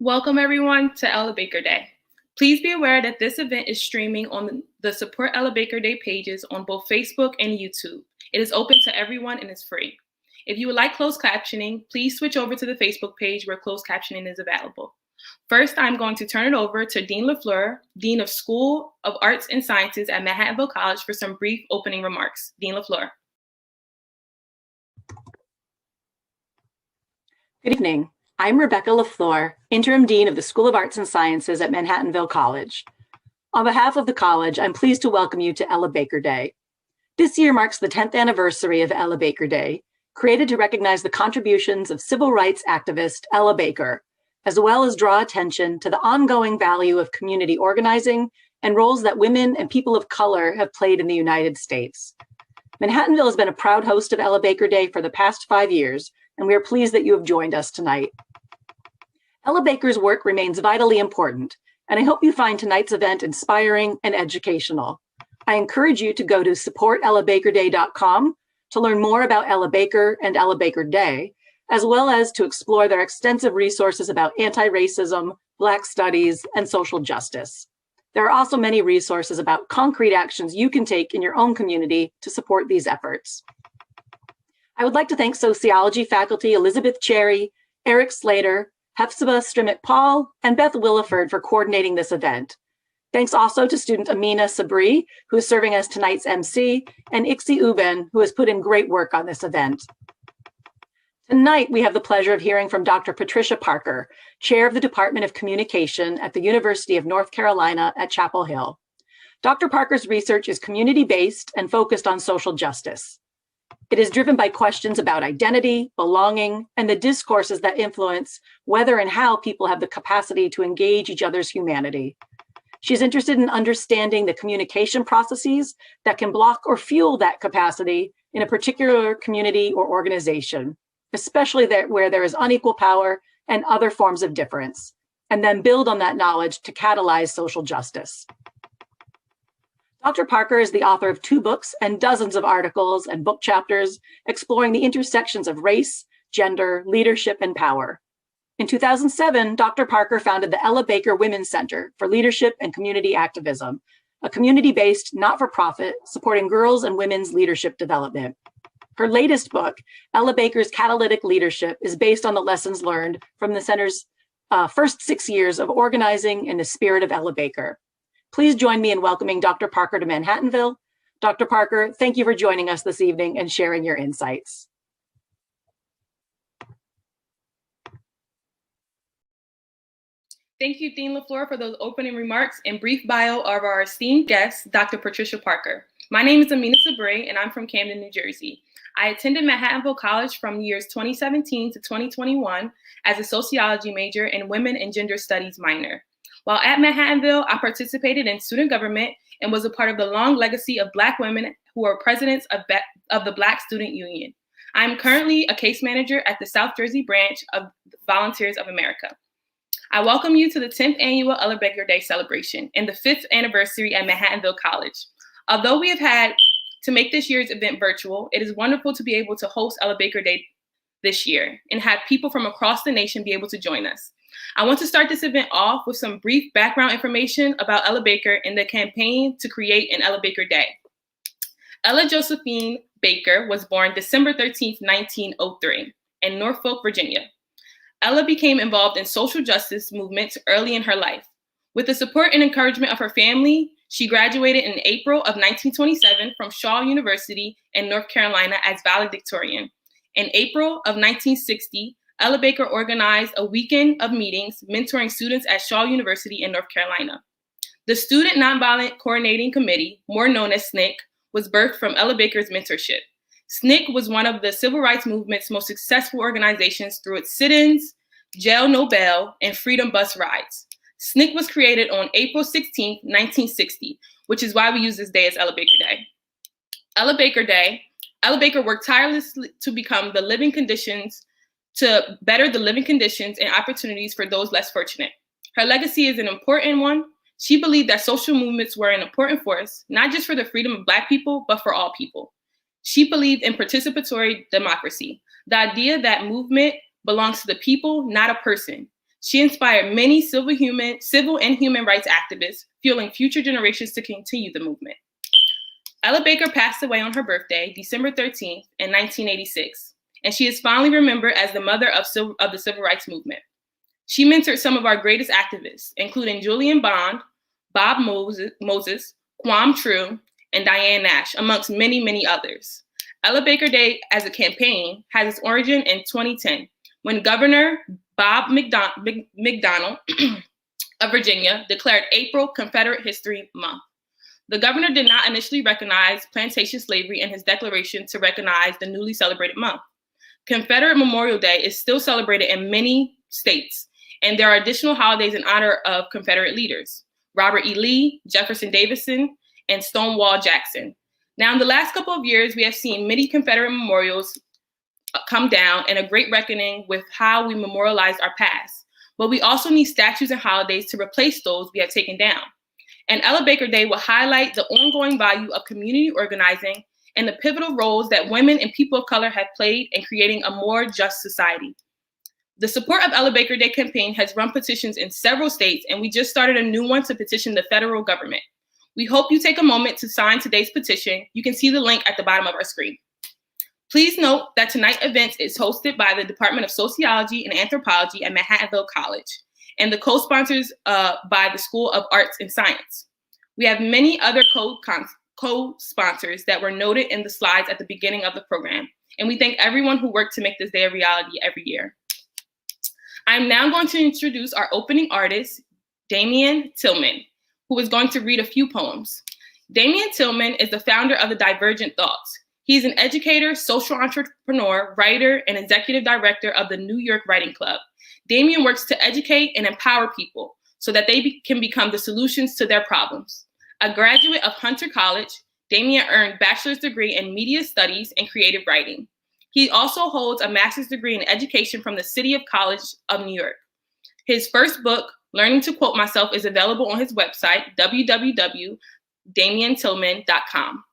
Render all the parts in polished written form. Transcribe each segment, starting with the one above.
Welcome everyone to Ella Baker Day. Please be aware that this event is streaming on the Support Ella Baker Day pages on both Facebook and YouTube. It is open to everyone and is free. If you would like closed captioning, please switch over to the Facebook page where closed captioning is available. First, I'm going to turn it over to Dean LaFleur, Dean of School of Arts and Sciences at Manhattanville College, for some brief opening remarks. Dean LaFleur. Good evening. I'm Rebecca LaFleur, Interim Dean of the School of Arts and Sciences at Manhattanville College. On behalf of the college, I'm pleased to welcome you to Ella Baker Day. This year marks the 10th anniversary of Ella Baker Day, created to recognize the contributions of civil rights activist Ella Baker, as well as draw attention to the ongoing value of community organizing and roles that women and people of color have played in the United States. Manhattanville has been a proud host of Ella Baker Day for the past 5 years, and we are pleased that you have joined us tonight. Ella Baker's work remains vitally important, and I hope you find tonight's event inspiring and educational. I encourage you to go to supportellabakerday.com to learn more about Ella Baker and Ella Baker Day, as well as to explore their extensive resources about anti-racism, Black studies, and social justice. There are also many resources about concrete actions you can take in your own community to support these efforts. I would like to thank sociology faculty Elizabeth Cherry, Eric Slater, Hephzibah Strimmitt-Paul, and Beth Williford for coordinating this event. Thanks also to student Amina Sabree, who is serving as tonight's MC, and Emcee Uben, who has put in great work on this event. Tonight, we have the pleasure of hearing from Dr. Patricia Parker, Chair of the Department of Communication at the University of North Carolina at Chapel Hill. Dr. Parker's research is community-based and focused on social justice. It is driven by questions about identity, belonging, and the discourses that influence whether and how people have the capacity to engage each other's humanity. She's interested in understanding the communication processes that can block or fuel that capacity in a particular community or organization, especially where there is unequal power and other forms of difference, and then build on that knowledge to catalyze social justice. Dr. Parker is the author of 2 books and dozens of articles and book chapters exploring the intersections of race, gender, leadership, and power. In 2007, Dr. Parker founded the Ella Baker Women's Center for Leadership and Community Activism, a community-based not-for-profit supporting girls and women's leadership development. Her latest book, Ella Baker's Catalytic Leadership, is based on the lessons learned from the center's first 6 years of organizing in the spirit of Ella Baker. Please join me in welcoming Dr. Parker to Manhattanville. Dr. Parker, thank you for joining us this evening and sharing your insights. Thank you, Dean LaFleur, for those opening remarks and brief bio of our esteemed guest, Dr. Patricia Parker. My name is Amina Sabree, and I'm from Camden, New Jersey. I attended Manhattanville College from years 2017 to 2021 as a sociology major and women and gender studies minor. While at Manhattanville, I participated in student government and was a part of the long legacy of Black women who are presidents of the Black Student Union. I'm currently a case manager at the South Jersey branch of Volunteers of America. I welcome you to the 10th annual Ella Baker Day celebration and the 5th anniversary at Manhattanville College. Although we have had to make this year's event virtual, it is wonderful to be able to host Ella Baker Day this year and have people from across the nation be able to join us. I want to start this event off with some brief background information about Ella Baker and the campaign to create an Ella Baker Day. Ella Josephine Baker was born December 13, 1903 in Norfolk, Virginia. Ella became involved in social justice movements early in her life. With the support and encouragement of her family, she graduated in April of 1927 from Shaw University in North Carolina as valedictorian. In April of 1960, Ella Baker organized a weekend of meetings mentoring students at Shaw University in North Carolina. The Student Nonviolent Coordinating Committee, more known as SNCC, was birthed from Ella Baker's mentorship. SNCC was one of the civil rights movement's most successful organizations through its sit-ins, jail no bail, and freedom bus rides. SNCC was created on April 16, 1960, which is why we use this day as Ella Baker Day. Ella Baker worked tirelessly to better the living conditions and opportunities for those less fortunate. Her legacy is an important one. She believed that social movements were an important force, not just for the freedom of Black people, but for all people. She believed in participatory democracy, the idea that movement belongs to the people, not a person. She inspired many civil and human rights activists, fueling future generations to continue the movement. Ella Baker passed away on her birthday, December 13th, in 1986, and she is fondly remembered as the mother of the civil rights movement. She mentored some of our greatest activists, including Julian Bond, Bob Moses, Kwame True, and Diane Nash, amongst many, many others. Ella Baker Day as a campaign has its origin in 2010, when Governor Bob McDonnell of Virginia declared April Confederate History Month. The governor did not initially recognize plantation slavery in his declaration to recognize the newly celebrated month. Confederate Memorial Day is still celebrated in many states, and there are additional holidays in honor of Confederate leaders, Robert E. Lee, Jefferson Davidson, and Stonewall Jackson. Now, in the last couple of years, we have seen many Confederate memorials come down and a great reckoning with how we memorialize our past. But we also need statues and holidays to replace those we have taken down. And Ella Baker Day will highlight the ongoing value of community organizing and the pivotal roles that women and people of color have played in creating a more just society. The support of Ella Baker Day campaign has run petitions in several states, and we just started a new one to petition the federal government. We hope you take a moment to sign today's petition. You can see the link at the bottom of our screen. Please note that tonight's event is hosted by the Department of Sociology and Anthropology at Manhattanville College, and the co-sponsors by the School of Arts and Science. We have many other co-sponsors that were noted in the slides at the beginning of the program, and we thank everyone who worked to make this day a reality every year. I'm now going to introduce our opening artist, Damien Tillman, who is going to read a few poems. Damien Tillman is the founder of the Divergent Thoughts. He's an educator, social entrepreneur, writer, and executive director of the New York Writing Club. Damien works to educate and empower people so that they can become the solutions to their problems. A graduate of Hunter College, Damien earned a bachelor's degree in media studies and creative writing. He also holds a master's degree in education from the City of College of New York. His first book, Learning to Quote Myself, is available on his website, www.damientillman.com.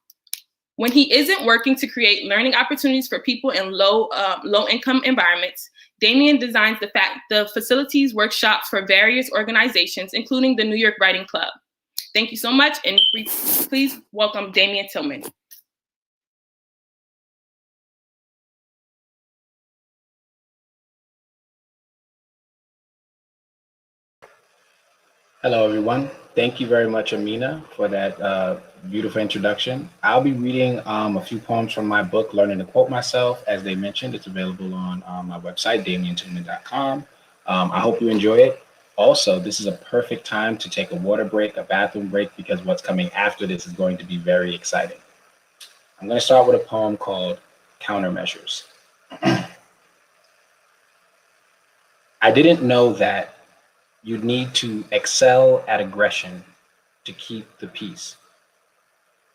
When he isn't working to create learning opportunities for people in low-income environments, Damien designs the facilities workshops for various organizations, including the New York Writing Club. Thank you so much, and please welcome Damien Tillman. Hello, everyone. Thank you very much, Amina, for that beautiful introduction. I'll be reading a few poems from my book, Learning to Quote Myself. As they mentioned, it's available on my website, damientillman.com. I hope you enjoy it. Also, this is a perfect time to take a water break, a bathroom break, because what's coming after this is going to be very exciting. I'm going to start with a poem called Countermeasures. I didn't know that you'd need to excel at aggression to keep the peace.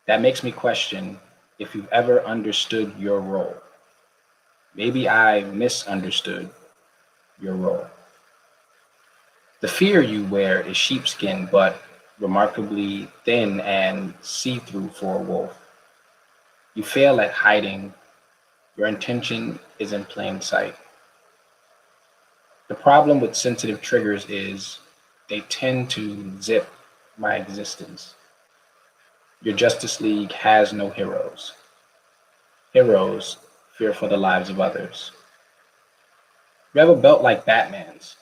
That makes me question if you've ever understood your role. Maybe I misunderstood your role. The fear you wear is sheepskin, but remarkably thin and see-through for a wolf. You fail at hiding. Your intention is in plain sight. The problem with sensitive triggers is they tend to zip my existence. Your Justice League has no heroes. Heroes fear for the lives of others. You have a belt like Batman's.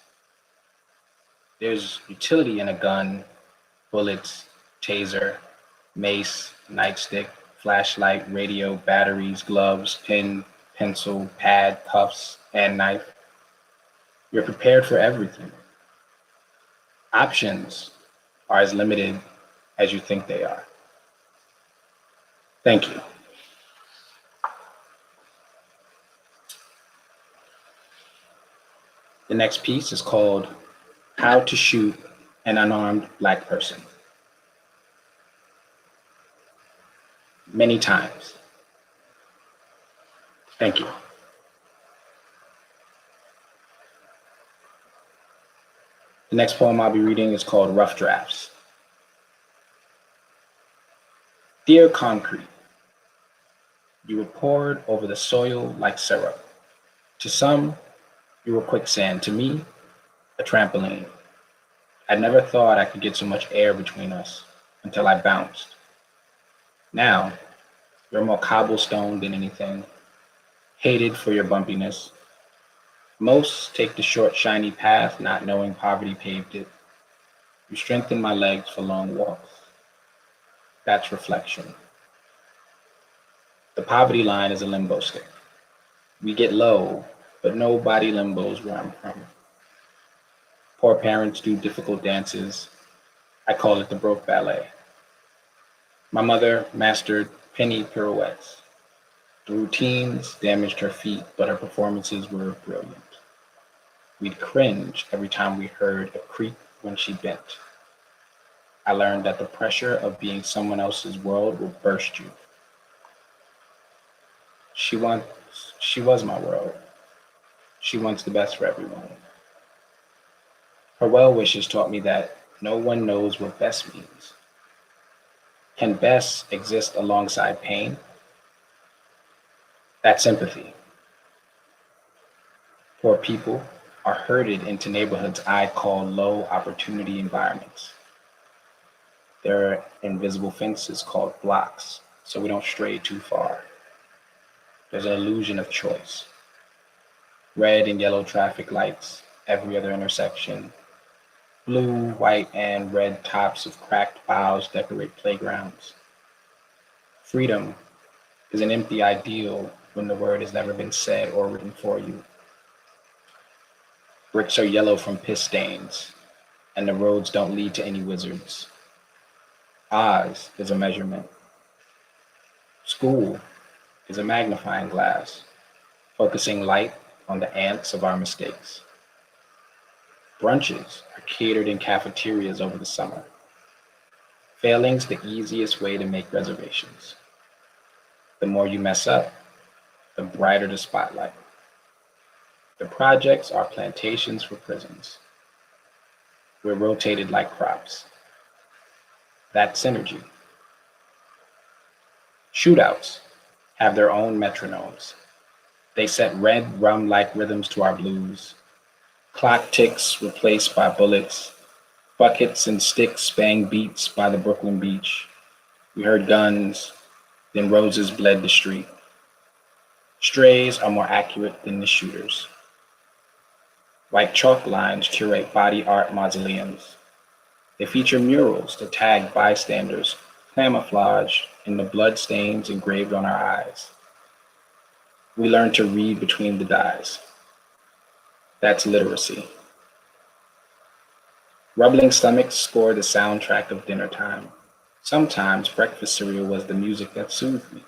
There's utility in a gun, bullets, taser, mace, nightstick, flashlight, radio, batteries, gloves, pen, pencil, pad, cuffs, and knife. You're prepared for everything. Options are as limited as you think they are. Thank you. The next piece is called How to Shoot an Unarmed Black Person. Many times. Thank you. The next poem I'll be reading is called Rough Drafts. Dear concrete, you were poured over the soil like syrup. To some, you were quicksand. To me, a trampoline. I never thought I could get so much air between us until I bounced. Now, you're more cobblestone than anything, hated for your bumpiness. Most take the short, shiny path, not knowing poverty paved it. You strengthen my legs for long walks. That's reflection. The poverty line is a limbo stick. We get low, but nobody limbos where I'm from. Poor parents do difficult dances. I call it the broke ballet. My mother mastered penny pirouettes. The routines damaged her feet, but her performances were brilliant. We'd cringe every time we heard a creak when she bent. I learned that the pressure of being someone else's world will burst you. She was my world. She wants the best for everyone. Her well wishes taught me that no one knows what best means. Can best exist alongside pain? That's sympathy. Poor people are herded into neighborhoods I call low opportunity environments. There are invisible fences called blocks, so we don't stray too far. There's an illusion of choice. Red and yellow traffic lights, every other intersection. Blue, white, and red tops of cracked boughs decorate playgrounds. Freedom is an empty ideal when the word has never been said or written for you. Bricks are yellow from piss stains, and the roads don't lead to any wizards. Oz is a measurement. School is a magnifying glass, focusing light on the ants of our mistakes. Brunches are catered in cafeterias over the summer. Failing's the easiest way to make reservations. The more you mess up, the brighter the spotlight. The projects are plantations for prisons. We're rotated like crops. That's synergy. Shootouts have their own metronomes. They set red rum-like rhythms to our blues. Clock ticks replaced by bullets. Buckets and sticks bang beats by the Brooklyn beach. We heard guns, then roses bled the street. Strays are more accurate than the shooters. Like chalk lines curate body art mausoleums. They feature murals to tag bystanders, camouflage in the blood stains engraved on our eyes. We learn to read between the dies. That's literacy. Rumbling stomachs score the soundtrack of dinner time. Sometimes breakfast cereal was the music that soothed me.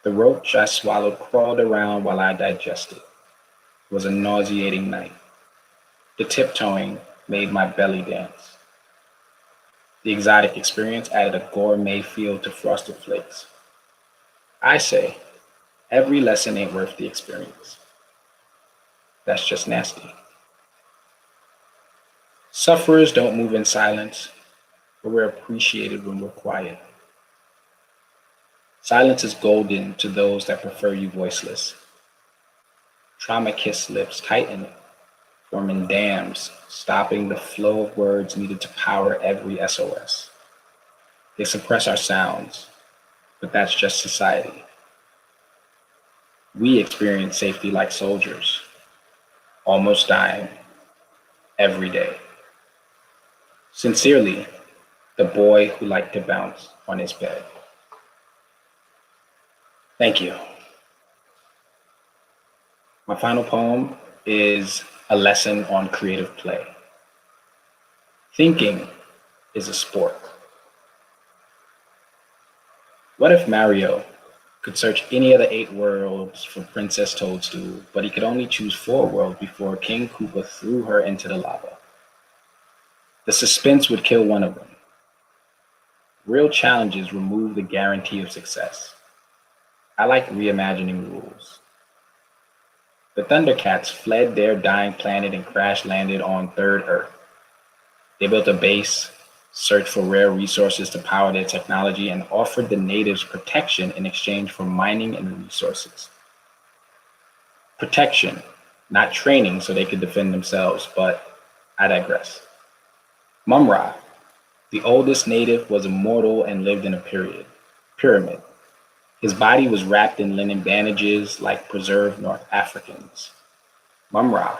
The roach I swallowed crawled around while I digested. It was a nauseating night. The tiptoeing made my belly dance. The exotic experience added a gourmet feel to Frosted Flakes. I say, every lesson ain't worth the experience. That's just nasty. Sufferers don't move in silence, but we're appreciated when we're quiet. Silence is golden to those that prefer you voiceless. Trauma-kissed lips tighten it, forming dams, stopping the flow of words needed to power every SOS. They suppress our sounds, but that's just society. We experience safety like soldiers, almost dying every day. Sincerely, the boy who liked to bounce on his bed. Thank you. My final poem is a lesson on creative play. Thinking is a sport. What if Mario could search any of the 8 worlds for Princess Toadstool, but he could only choose 4 worlds before King Koopa threw her into the lava? The suspense would kill one of them. Real challenges remove the guarantee of success. I like reimagining rules. The Thundercats fled their dying planet and crash landed on Third Earth. They built a base, searched for rare resources to power their technology, and offered the natives protection in exchange for mining and resources. Protection, not training so they could defend themselves, but I digress. Mumra, the oldest native, was immortal and lived in a pyramid. His body was wrapped in linen bandages like preserved North Africans. Mumra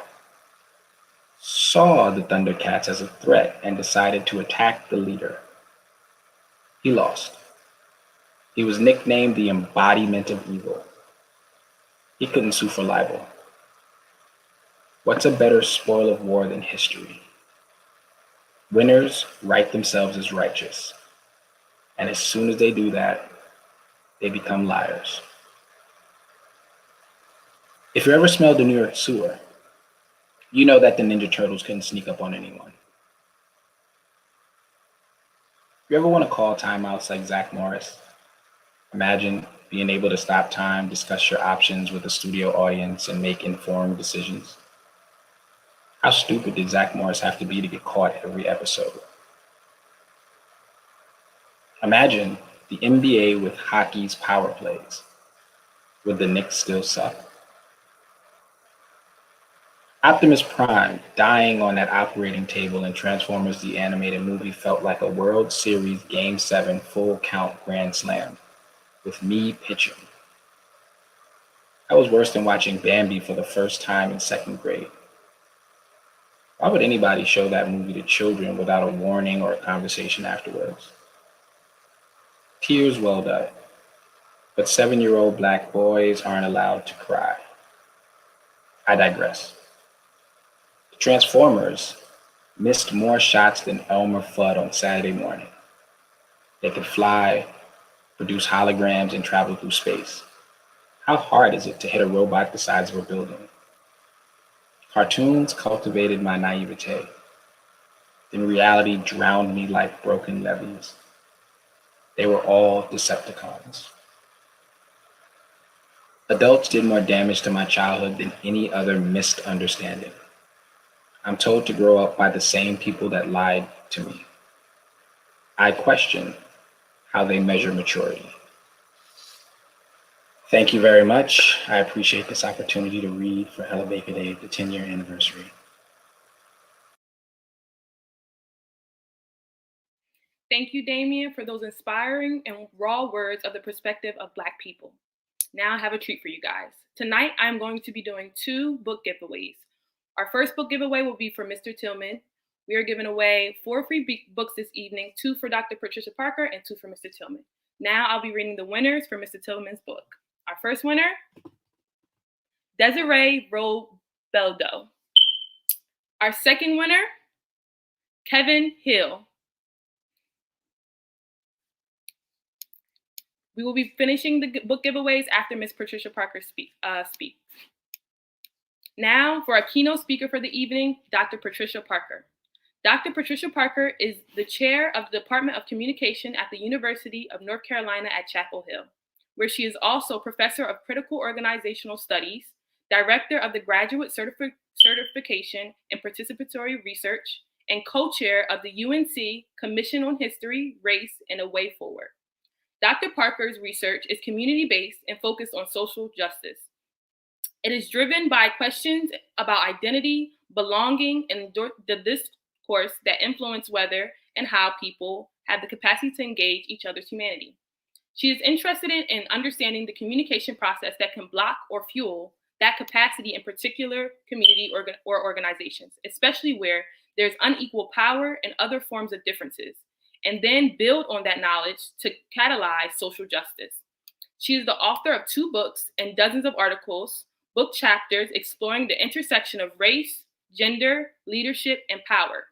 saw the Thundercats as a threat and decided to attack the leader. He lost. He was nicknamed the embodiment of evil. He couldn't sue for libel. What's a better spoil of war than history? Winners write themselves as righteous. And as soon as they do that, they become liars. If you ever smelled the New York sewer, you know that the Ninja Turtles couldn't sneak up on anyone. You ever want to call timeouts like Zach Morris? Imagine being able to stop time, discuss your options with a studio audience, and make informed decisions. How stupid did Zach Morris have to be to get caught every episode? Imagine the NBA with hockey's power plays. Would the Knicks still suck? Optimus Prime dying on that operating table in Transformers the Animated Movie felt like a World Series Game 7 full count grand slam, with me pitching. That was worse than watching Bambi for the first time in second grade. Why would anybody show that movie to children without a warning or a conversation afterwards? Tears welled up, but 7-year-old Black boys aren't allowed to cry. I digress. The Transformers missed more shots than Elmer Fudd on Saturday morning. They could fly, produce holograms, and travel through space. How hard is it to hit a robot the size of a building? Cartoons cultivated my naivete. Then reality drowned me like broken levees. They were all Decepticons. Adults did more damage to my childhood than any other misunderstanding. I'm told to grow up by the same people that lied to me. I question how they measure maturity. Thank you very much. I appreciate this opportunity to read for Ella Baker Day, the 10-year anniversary. Thank you, Damien, for those inspiring and raw words of the perspective of Black people. Now I have a treat for you guys. Tonight, I'm going to be doing 2 book giveaways. Our first book giveaway will be for Mr. Tillman. We are giving away 4 free books this evening, 2 for Dr. Patricia Parker and 2 for Mr. Tillman. Now I'll be reading the winners for Mr. Tillman's book. Our first winner, Desiree Robeldo. Our second winner, Kevin Hill. We will be finishing the book giveaways after Ms. Patricia Parker speaks. Now for our keynote speaker for the evening, Dr. Patricia Parker. Dr. Patricia Parker is the chair of the Department of Communication at the University of North Carolina at Chapel Hill, where she is also professor of critical organizational studies, director of the graduate certification in participatory research, and co-chair of the UNC Commission on History, Race, and a Way Forward. Dr. Parker's research is community-based and focused on social justice. It is driven by questions about identity, belonging, and the discourse that influence whether and how people have the capacity to engage each other's humanity. She is interested in understanding the communication process that can block or fuel that capacity in particular community or organizations, especially where there's unequal power and other forms of differences, and then build on that knowledge to catalyze social justice. She is the author of 2 books and dozens of articles, book chapters exploring the intersection of race, gender, leadership, and power.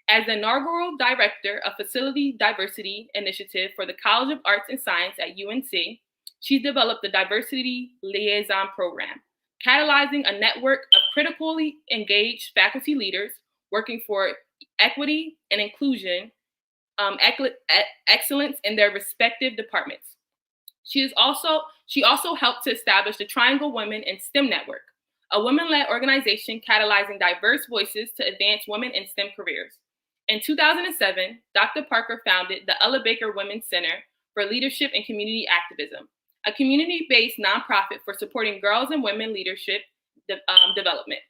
As the inaugural director of Facility Diversity Initiative for the College of Arts and Science at UNC, she's developed the Diversity Liaison Program, catalyzing a network of critically engaged faculty leaders working for equity and inclusion, excellence in their respective departments. She also helped to establish the Triangle Women in STEM Network, a women-led organization catalyzing diverse voices to advance women in STEM careers. In 2007, Dr. Parker founded the Ella Baker Women's Center for Leadership and Community Activism, a community-based nonprofit for supporting girls and women leadership development.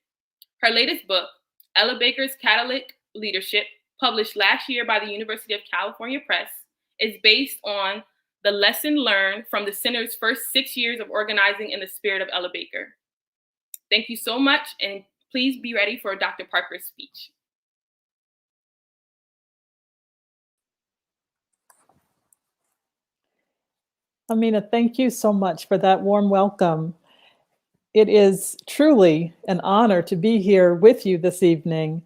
Her latest book, Ella Baker's Catalytic Leadership, published last year by the University of California Press, is based on the lesson learned from the center's first 6 years of organizing in the spirit of Ella Baker. Thank you so much, and please be ready for Dr. Parker's speech. Amina, thank you so much for that warm welcome. It is truly an honor to be here with you this evening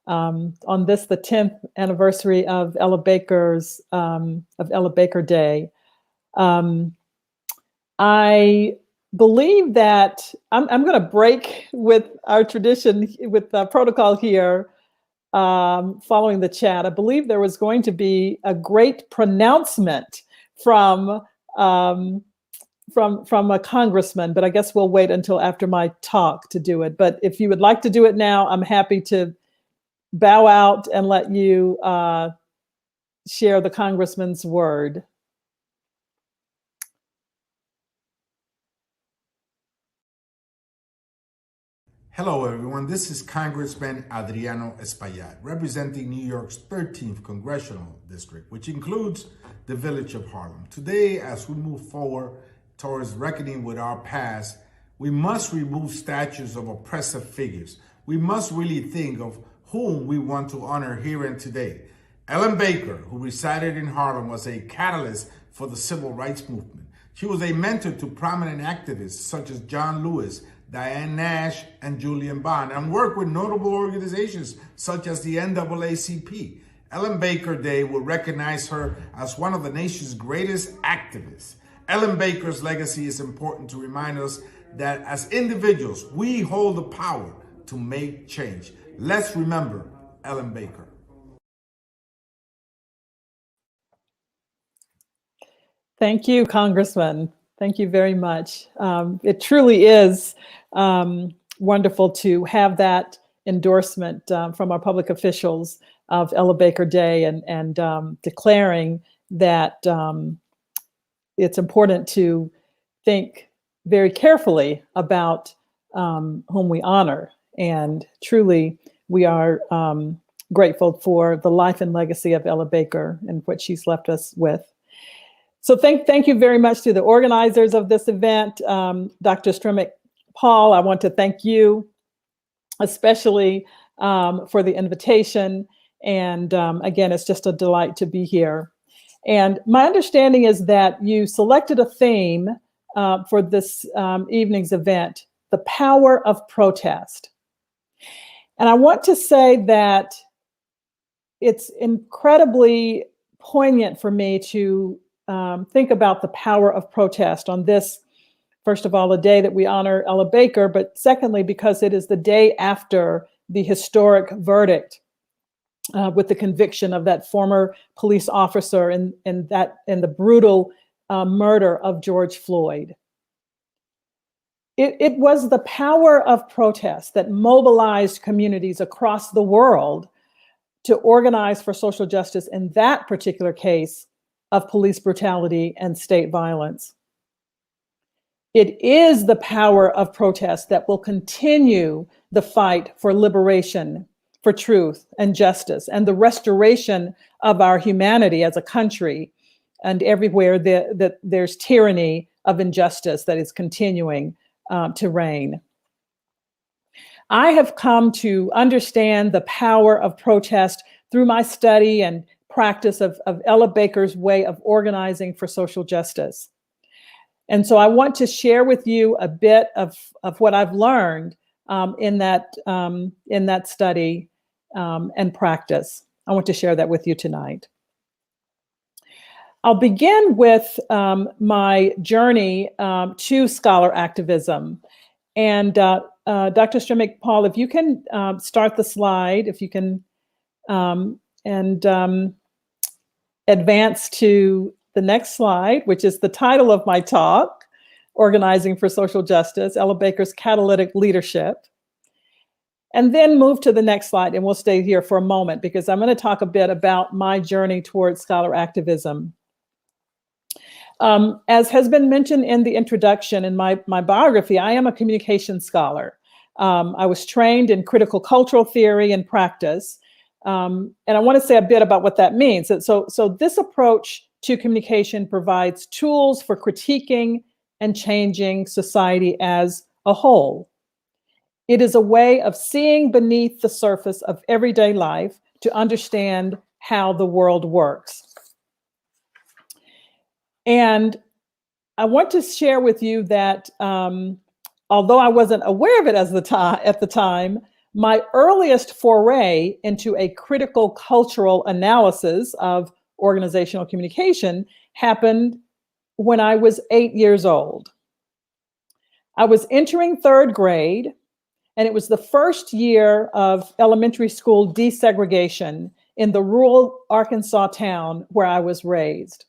on this, the 10th anniversary of Ella Baker Day. I believe that I'm going to break with our tradition, with the protocol here, following the chat. I believe there was going to be a great pronouncement from a congressman, but I guess we'll wait until after my talk to do it. But if you would like to do it now, I'm happy to bow out and let you share the congressman's word. Hello, everyone. This is Congressman Adriano Espaillat, representing New York's 13th Congressional District, which includes the village of Harlem. Today, as we move forward towards reckoning with our past, we must remove statues of oppressive figures. We must really think of whom we want to honor here and today. Ellen Baker, who resided in Harlem, was a catalyst for the civil rights movement. She was a mentor to prominent activists such as John Lewis, Diane Nash, and Julian Bond, and worked with notable organizations such as the NAACP. Ellen Baker Day will recognize her as one of the nation's greatest activists. Ellen Baker's legacy is important to remind us that as individuals, we hold the power to make change. Let's remember Ellen Baker. Thank you, Congressman. Thank you very much. It truly is wonderful to have that endorsement from our public officials of Ella Baker Day and declaring that it's important to think very carefully about whom we honor. And truly, we are grateful for the life and legacy of Ella Baker and what she's left us with. So thank you very much to the organizers of this event. Dr. Stremick Paul, I want to thank you especially for the invitation. And again, it's just a delight to be here. And my understanding is that you selected a theme for this evening's event, the power of protest. And I want to say that it's incredibly poignant for me to think about the power of protest on this, first of all, the day that we honor Ella Baker, but secondly, because it is the day after the historic verdict with the conviction of that former police officer in the brutal murder of George Floyd. It was the power of protest that mobilized communities across the world to organize for social justice in that particular case of police brutality and state violence. It is the power of protest that will continue the fight for liberation, for truth and justice, and the restoration of our humanity as a country, and everywhere that there's tyranny of injustice that is continuing to reign. I have come to understand the power of protest through my study and practice of Ella Baker's way of organizing for social justice. And so I want to share with you a bit of what I've learned in that study and practice. I want to share that with you tonight. I'll begin with my journey to scholar activism. And Dr. Stremick Paul, if you can start the slide, if you can, advance to the next slide, which is the title of my talk, Organizing for Social Justice, Ella Baker's Catalytic Leadership. And then move to the next slide, and we'll stay here for a moment because I'm going to talk a bit about my journey towards scholar activism. As has been mentioned in the introduction in my biography, I am a communication scholar. I was trained in critical cultural theory and practice. And I want to say a bit about what that means. So this approach to communication provides tools for critiquing and changing society as a whole. It is a way of seeing beneath the surface of everyday life to understand how the world works. And I want to share with you that although I wasn't aware of it at the time, my earliest foray into a critical cultural analysis of organizational communication happened when I was 8 years old. I was entering third grade, and it was the first year of elementary school desegregation in the rural Arkansas town where I was raised.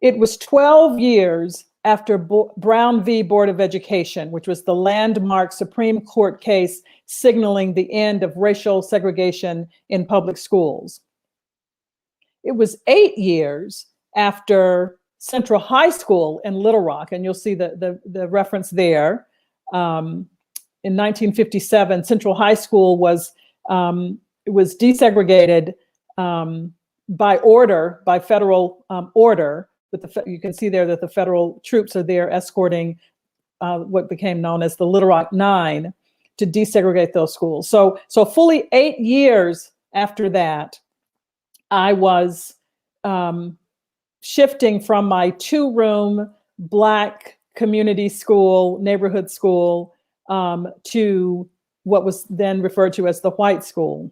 It was 12 years after Brown v. Board of Education, which was the landmark Supreme Court case signaling the end of racial segregation in public schools. It was 8 years after Central High School in Little Rock, and you'll see the reference there. In 1957, Central High School was desegregated by federal order. You can see there that the federal troops are there escorting what became known as the Little Rock Nine to desegregate those schools. So fully 8 years after that, I was shifting from my two-room Black community school, neighborhood school, to what was then referred to as the white school.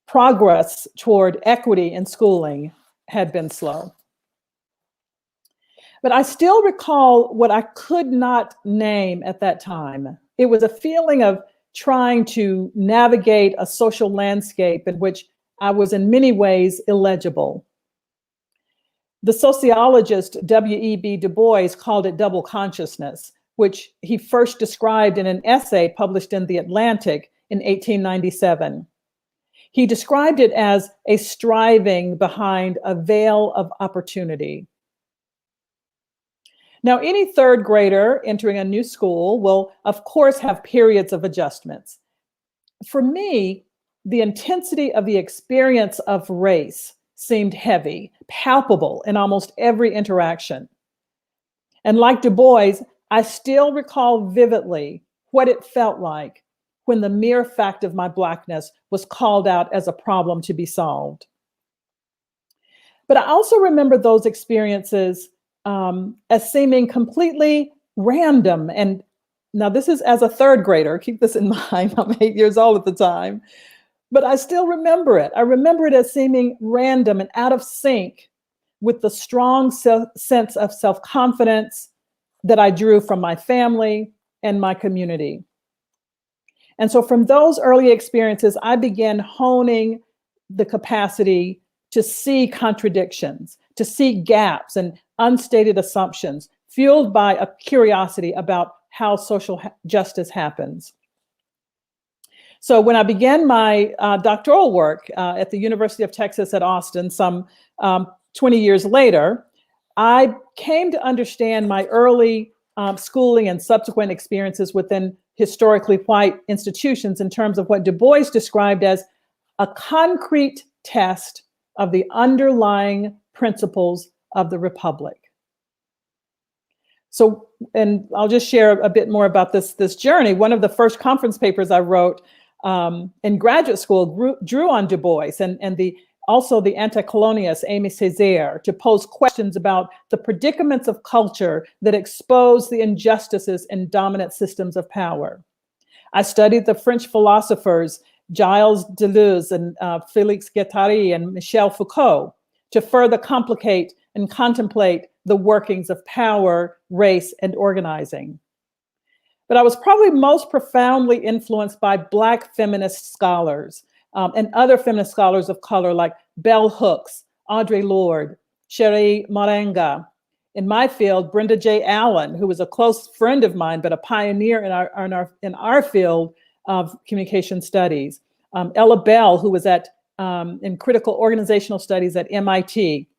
Progress toward equity in schooling had been slow. But I still recall what I could not name at that time. It was a feeling of trying to navigate a social landscape in which I was in many ways illegible. The sociologist W.E.B. Du Bois called it double consciousness, which he first described in an essay published in The Atlantic in 1897. He described it as a striving behind a veil of opportunity. Now, any third grader entering a new school will, of course, have periods of adjustments. For me, the intensity of the experience of race seemed heavy, palpable in almost every interaction. And like Du Bois, I still recall vividly what it felt like when the mere fact of my Blackness was called out as a problem to be solved. But I also remember those experiences as seeming completely random. And now this is as a third grader, keep this in mind, I'm 8 years old at the time, but I still remember it. I remember it as seeming random and out of sync with the strong sense of self-confidence that I drew from my family and my community. And so from those early experiences, I began honing the capacity to see contradictions, to see gaps and unstated assumptions, fueled by a curiosity about how social justice happens. So when I began my doctoral work at the University of Texas at Austin, some 20 years later, I came to understand my early schooling and subsequent experiences within historically white institutions in terms of what Du Bois described as a concrete test of the underlying principles of the Republic. So, and I'll just share a bit more about this journey. One of the first conference papers I wrote in graduate school drew on Du Bois and also the anti-colonialist Aimé Césaire to pose questions about the predicaments of culture that expose the injustices in dominant systems of power. I studied the French philosophers Gilles Deleuze and Félix Guattari and Michel Foucault to further complicate and contemplate the workings of power, race, and organizing. But I was probably most profoundly influenced by Black feminist scholars and other feminist scholars of color like Bell Hooks, Audre Lorde, Cherie Morenga. In my field, Brenda J. Allen, who was a close friend of mine, but a pioneer in our field of communication studies. Ella Bell, who was in critical organizational studies at MIT,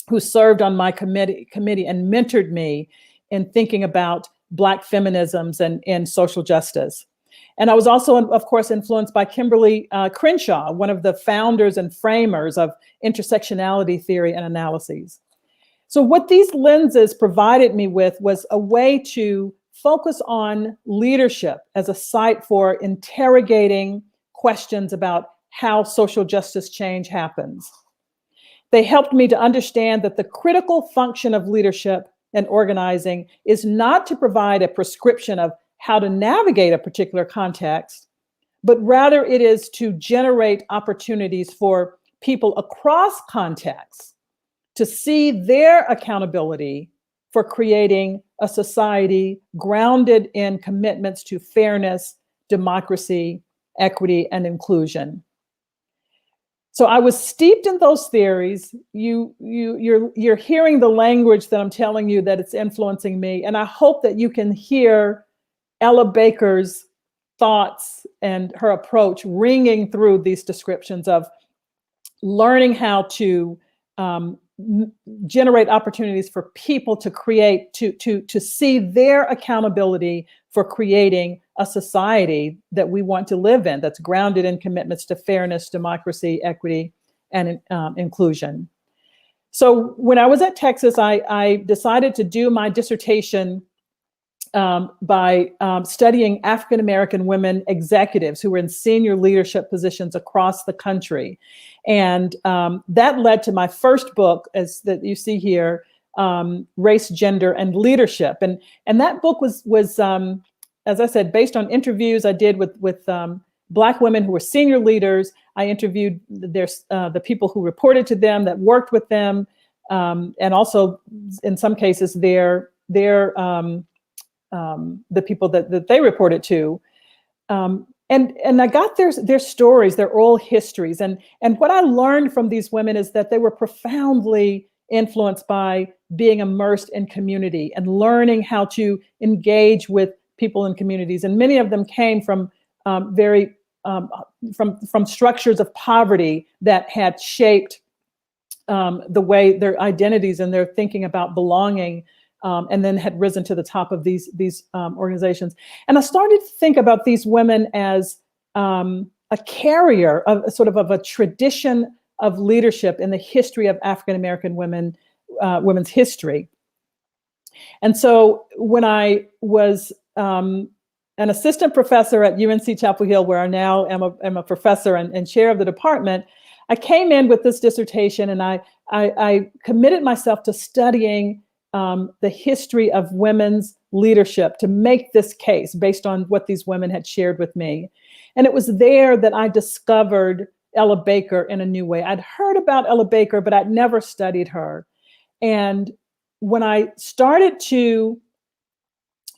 who served on my committee and mentored me in thinking about Black feminisms and social justice. And I was also, of course, influenced by Kimberly Crenshaw, one of the founders and framers of intersectionality theory and analyses. So what these lenses provided me with was a way to focus on leadership as a site for interrogating questions about how social justice change happens. They helped me to understand that the critical function of leadership and organizing is not to provide a prescription of how to navigate a particular context, but rather it is to generate opportunities for people across contexts to see their accountability for creating a society grounded in commitments to fairness, democracy, equity, and inclusion. So I was steeped in those theories. You're hearing the language that I'm telling you that it's influencing me, and I hope that you can hear Ella Baker's thoughts and her approach ringing through these descriptions of learning how to generate opportunities for people to create, to see their accountability for creating a society that we want to live in, that's grounded in commitments to fairness, democracy, equity, and inclusion. So when I was at Texas, I decided to do my dissertation by studying African-American women executives who were in senior leadership positions across the country. And that led to my first book, as that you see here, Race, Gender, and Leadership. And that book was as I said, based on interviews I did with Black women who were senior leaders. I interviewed the people who reported to them, that worked with them, and also in some cases the people that they reported to. And I got their stories, their oral histories. And what I learned from these women is that they were profoundly influenced by being immersed in community and learning how to engage with people in communities. And many of them came from from structures of poverty that had shaped the way their identities and their thinking about belonging, and then had risen to the top of these organizations. And I started to think about these women as a carrier of a tradition of leadership in the history of African-American women's history. And so when I was an assistant professor at UNC Chapel Hill, where I now am a professor and chair of the department, I came in with this dissertation, and I committed myself to studying the history of women's leadership to make this case based on what these women had shared with me. And it was there that I discovered Ella Baker in a new way. I'd heard about Ella Baker, but I'd never studied her. And when I started to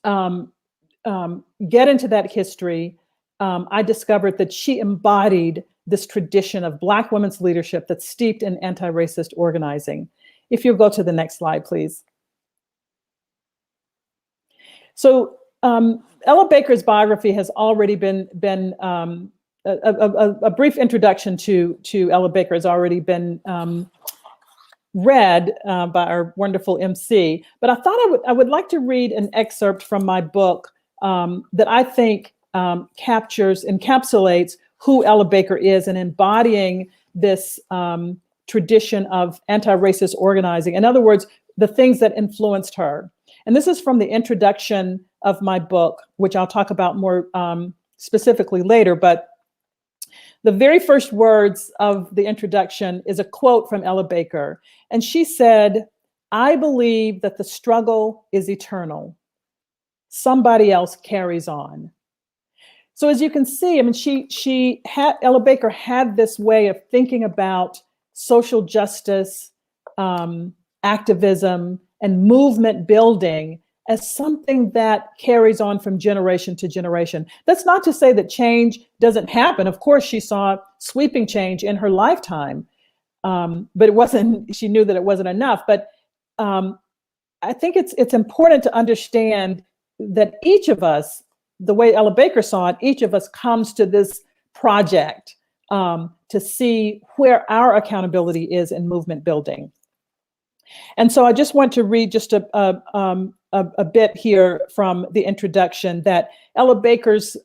get into that history, I discovered that she embodied this tradition of Black women's leadership that's steeped in anti-racist organizing. If you'll go to the next slide, please. So Ella Baker's biography has already been a brief introduction to Ella Baker has already been read by our wonderful Emcee. But I thought I would like to read an excerpt from my book that I think encapsulates who Ella Baker is and embodying this tradition of anti-racist organizing. In other words, the things that influenced her. And this is from the introduction of my book, which I'll talk about more specifically later. But the very first words of the introduction is a quote from Ella Baker. And she said, "I believe that the struggle is eternal. Somebody else carries on." So as you can see, I mean, Ella Baker had this way of thinking about social justice, activism, and movement building as something that carries on from generation to generation. That's not to say that change doesn't happen. Of course, she saw sweeping change in her lifetime, but she knew that it wasn't enough. But I think it's important to understand that each of us, the way Ella Baker saw it, each of us comes to this project to see where our accountability is in movement building. And so I just want to read just a bit here from the introduction that Ella Baker's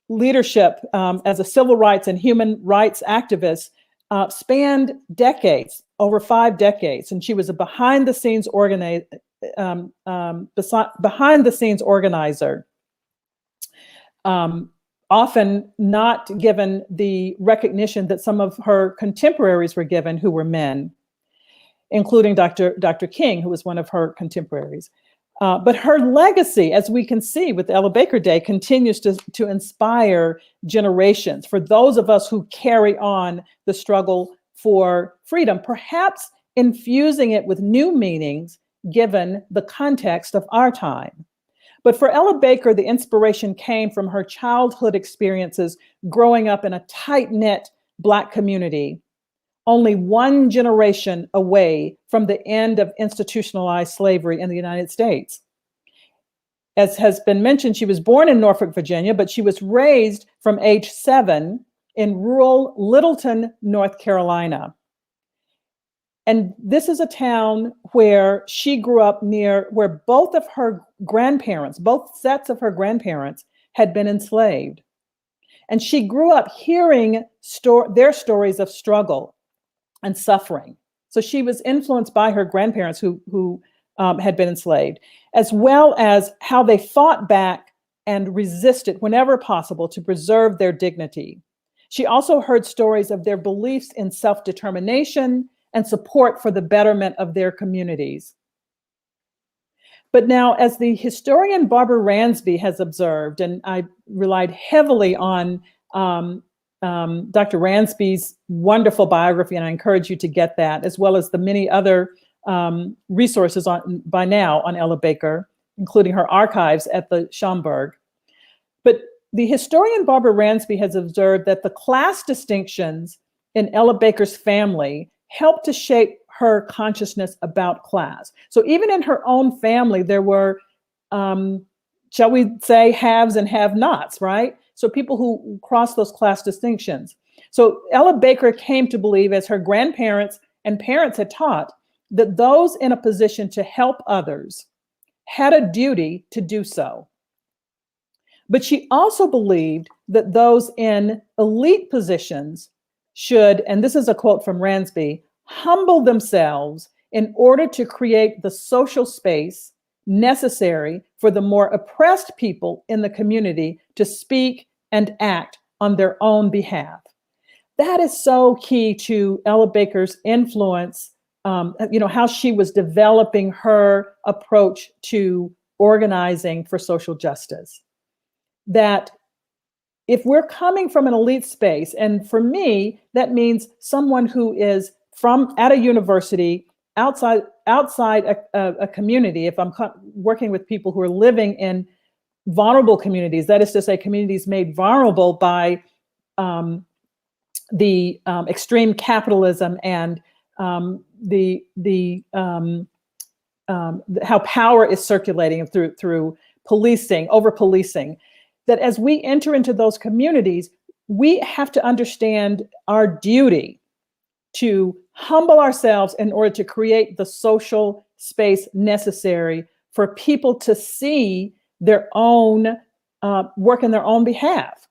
leadership as a civil rights and human rights activist spanned decades, over 5 decades, and she was a behind-the-scenes organizer, often not given the recognition that some of her contemporaries were given, who were men, including Dr. King, who was one of her contemporaries. But her legacy, as we can see with Ella Baker Day, continues to inspire generations for those of us who carry on the struggle for freedom, perhaps infusing it with new meanings given the context of our time. But for Ella Baker, the inspiration came from her childhood experiences growing up in a tight-knit Black community, only 1 generation away from the end of institutionalized slavery in the United States. As has been mentioned, she was born in Norfolk, Virginia, but she was raised from age 7 in rural Littleton, North Carolina. And this is a town where she grew up near, where both of her grandparents, both sets of her grandparents had been enslaved. And she grew up hearing their stories of struggle and suffering. So she was influenced by her grandparents who had been enslaved, as well as how they fought back and resisted whenever possible to preserve their dignity. She also heard stories of their beliefs in self-determination and support for the betterment of their communities. But now, as the historian Barbara Ransby has observed, and I relied heavily on Dr. Ransby's wonderful biography, and I encourage you to get that, as well as the many other resources by now on Ella Baker, including her archives at the Schomburg. But the historian Barbara Ransby has observed that the class distinctions in Ella Baker's family helped to shape her consciousness about class. So even in her own family, there were, shall we say, haves and have-nots, right? So people who cross those class distinctions. So Ella Baker came to believe, as her grandparents and parents had taught, that those in a position to help others had a duty to do so. But she also believed that those in elite positions should, and this is a quote from Ransby, humble themselves in order to create the social space necessary for the more oppressed people in the community to speak and act on their own behalf. That is so key to Ella Baker's influence, how she was developing her approach to organizing for social justice. That if we're coming from an elite space, and for me, that means someone who is at a university, outside a community, if I'm working with people who are living in vulnerable communities, that is to say, communities made vulnerable by the extreme capitalism and how power is circulating through policing, over policing, that as we enter into those communities, we have to understand our duty to humble ourselves in order to create the social space necessary for people to see their own work in their own behalf.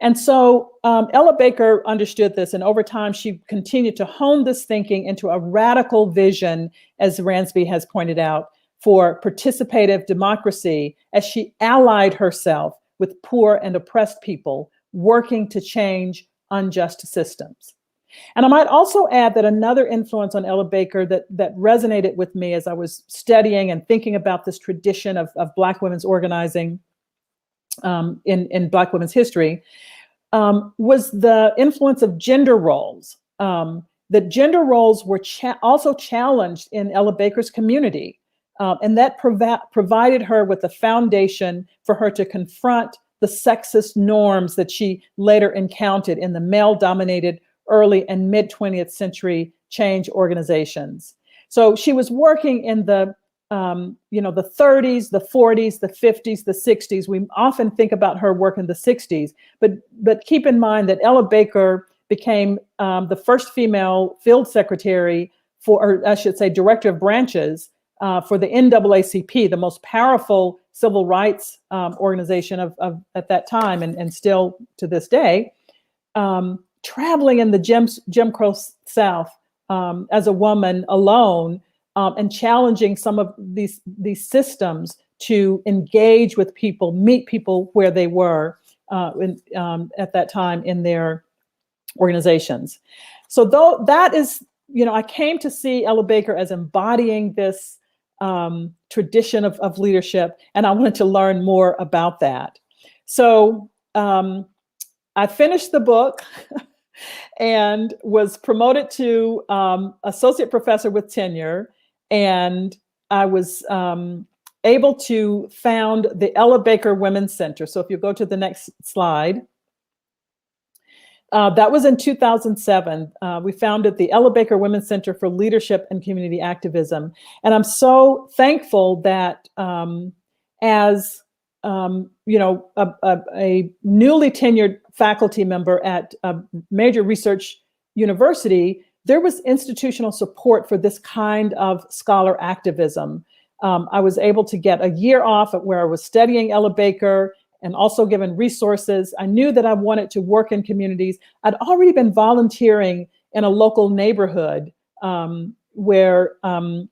And so Ella Baker understood this, and over time she continued to hone this thinking into a radical vision, as Ransby has pointed out, for participative democracy, as she allied herself with poor and oppressed people working to change unjust systems. And I might also add that another influence on Ella Baker that resonated with me as I was studying and thinking about this tradition of Black women's organizing in Black women's history was the influence of gender roles. That gender roles were also challenged in Ella Baker's community. And that provided her with a foundation for her to confront the sexist norms that she later encountered in the male-dominated early and mid-20th century change organizations. So she was working in the 30s, the 40s, the 50s, the 60s. We often think about her work in the 60s, but keep in mind that Ella Baker became the first female field secretary or I should say, director of branches for the NAACP, the most powerful civil rights organization of at that time, and still to this day, traveling in the Jim Crow South as a woman alone, and challenging some of these systems to engage with people, meet people where they were at that time in their organizations. So though that is, I came to see Ella Baker as embodying this tradition of leadership, and I wanted to learn more about that. So I finished the book and was promoted to associate professor with tenure, and I was able to found the Ella Baker Women's Center. So if you go to the next slide, that was in 2007. We founded the Ella Baker Women's Center for Leadership and Community Activism. And I'm so thankful that as a newly tenured faculty member at a major research university, there was institutional support for this kind of scholar activism. I was able to get a year off where I was studying Ella Baker and also given resources. I knew that I wanted to work in communities. I'd already been volunteering in a local neighborhood where my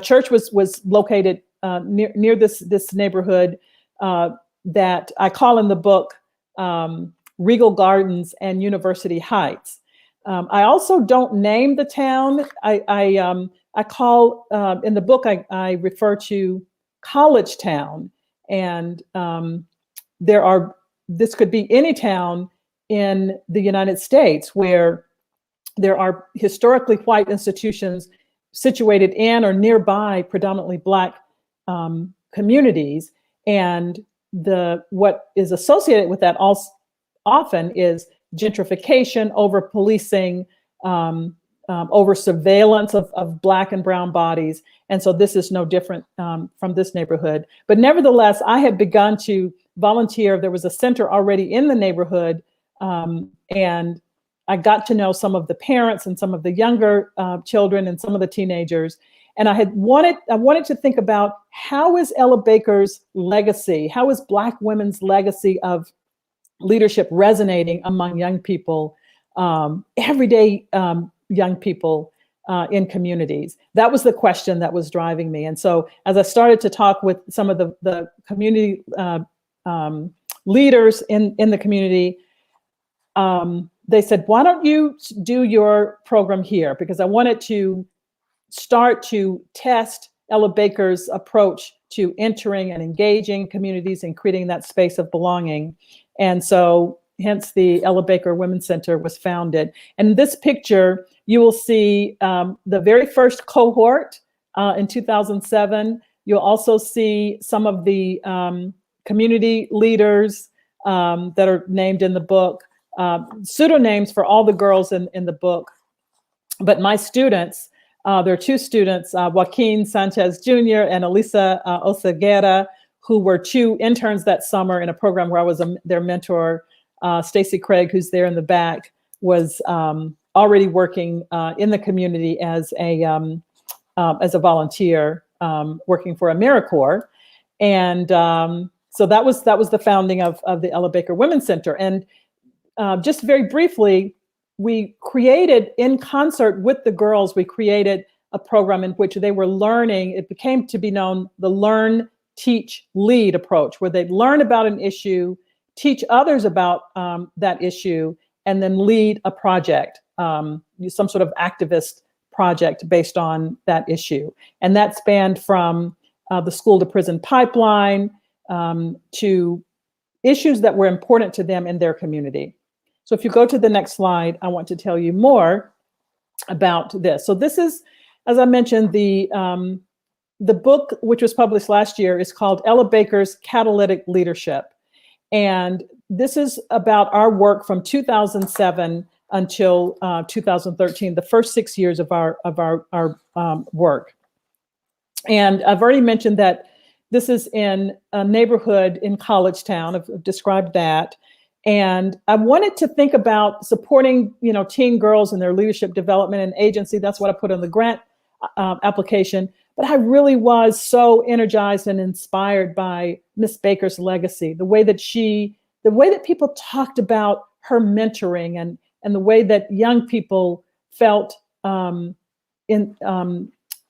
church was located near this neighborhood that I call in the book Regal Gardens and University Heights. I also don't name the town. I call, in the book, I refer to College Town. And this could be any town in the United States where there are historically white institutions situated in or nearby predominantly Black communities. And what is associated with that also often is gentrification, over policing, over surveillance of Black and brown bodies. And so this is no different from this neighborhood. But nevertheless, I had begun to volunteer. There was a center already in the neighborhood. And I got to know some of the parents and some of the younger children and some of the teenagers. And I wanted to think about, how is Ella Baker's legacy, how is Black women's legacy of leadership resonating among young people, everyday young people in communities? That was the question that was driving me. And so as I started to talk with some of the community leaders in the community, they said, why don't you do your program here? Because I wanted to start to test Ella Baker's approach to entering and engaging communities and creating that space of belonging. And so hence the Ella Baker Women's Center was founded. And in this picture, you will see the very first cohort in 2007. You'll also see some of the community leaders that are named in the book, pseudonames for all the girls in the book. But my students, there are two students, Joaquin Sanchez Jr. and Elisa Oseguera, who were two interns that summer in a program where I was their mentor. Stacy Craig, who's there in the back, was already working in the community as a volunteer, working for AmeriCorps. And so that was the founding of the Ella Baker Women's Center. And just very briefly, we created, in concert with the girls, we created a program in which they were learning. It became to be known the Learn, Teach, Lead approach, where they'd learn about an issue, teach others about that issue, and then lead a project, some sort of activist project based on that issue. And that spanned from the school to prison pipeline to issues that were important to them in their community. So if you go to the next slide, I want to tell you more about this. So this is, as I mentioned, the book, which was published last year, is called Ella Baker's Catalytic Leadership. And this is about our work from 2007 until 2013, the first 6 years of our work. And I've already mentioned that this is in a neighborhood in College Town. I've described that. And I wanted to think about supporting, teen girls in their leadership development and agency. That's what I put on the grant application. But I really was so energized and inspired by Miss Baker's legacy, the way that people talked about her mentoring, and the way that young people felt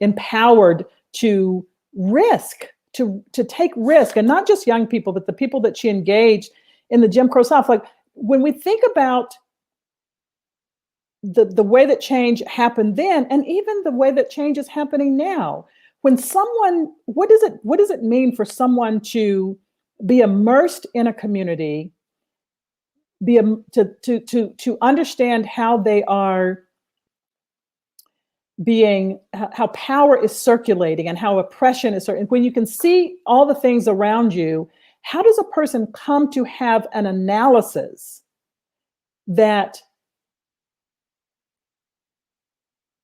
empowered to take risk, and not just young people, but the people that she engaged in the Jim Crow South. Like, when we think about the way that change happened then, and even the way that change is happening now, what does it mean for someone to be immersed in a community, to understand how they are how power is circulating and how oppression is circulating? When you can see all the things around you, how does a person come to have an analysis that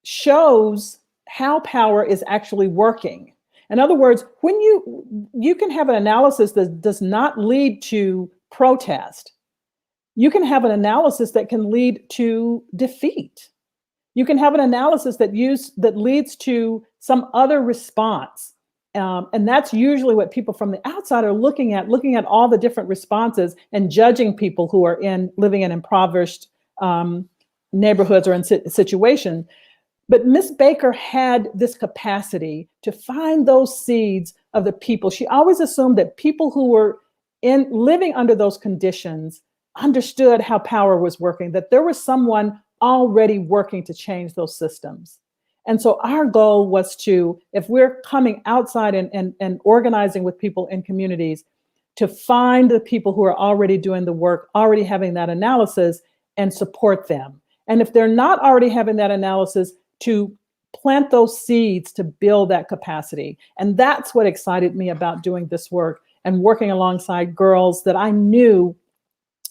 shows how power is actually working? In other words, when you can have an analysis that does not lead to protest, you can have an analysis that can lead to defeat. You can have an analysis that leads to some other response. And that's usually what people from the outside are looking at all the different responses and judging people who are living in impoverished neighborhoods or in situations. But Miss Baker had this capacity to find those seeds of the people. She always assumed that people who were living under those conditions understood how power was working, that there was someone already working to change those systems. And so our goal was to, if we're coming outside and organizing with people in communities, to find the people who are already doing the work, already having that analysis, and support them. And if they're not already having that analysis, to plant those seeds to build that capacity. And that's what excited me about doing this work and working alongside girls that I knew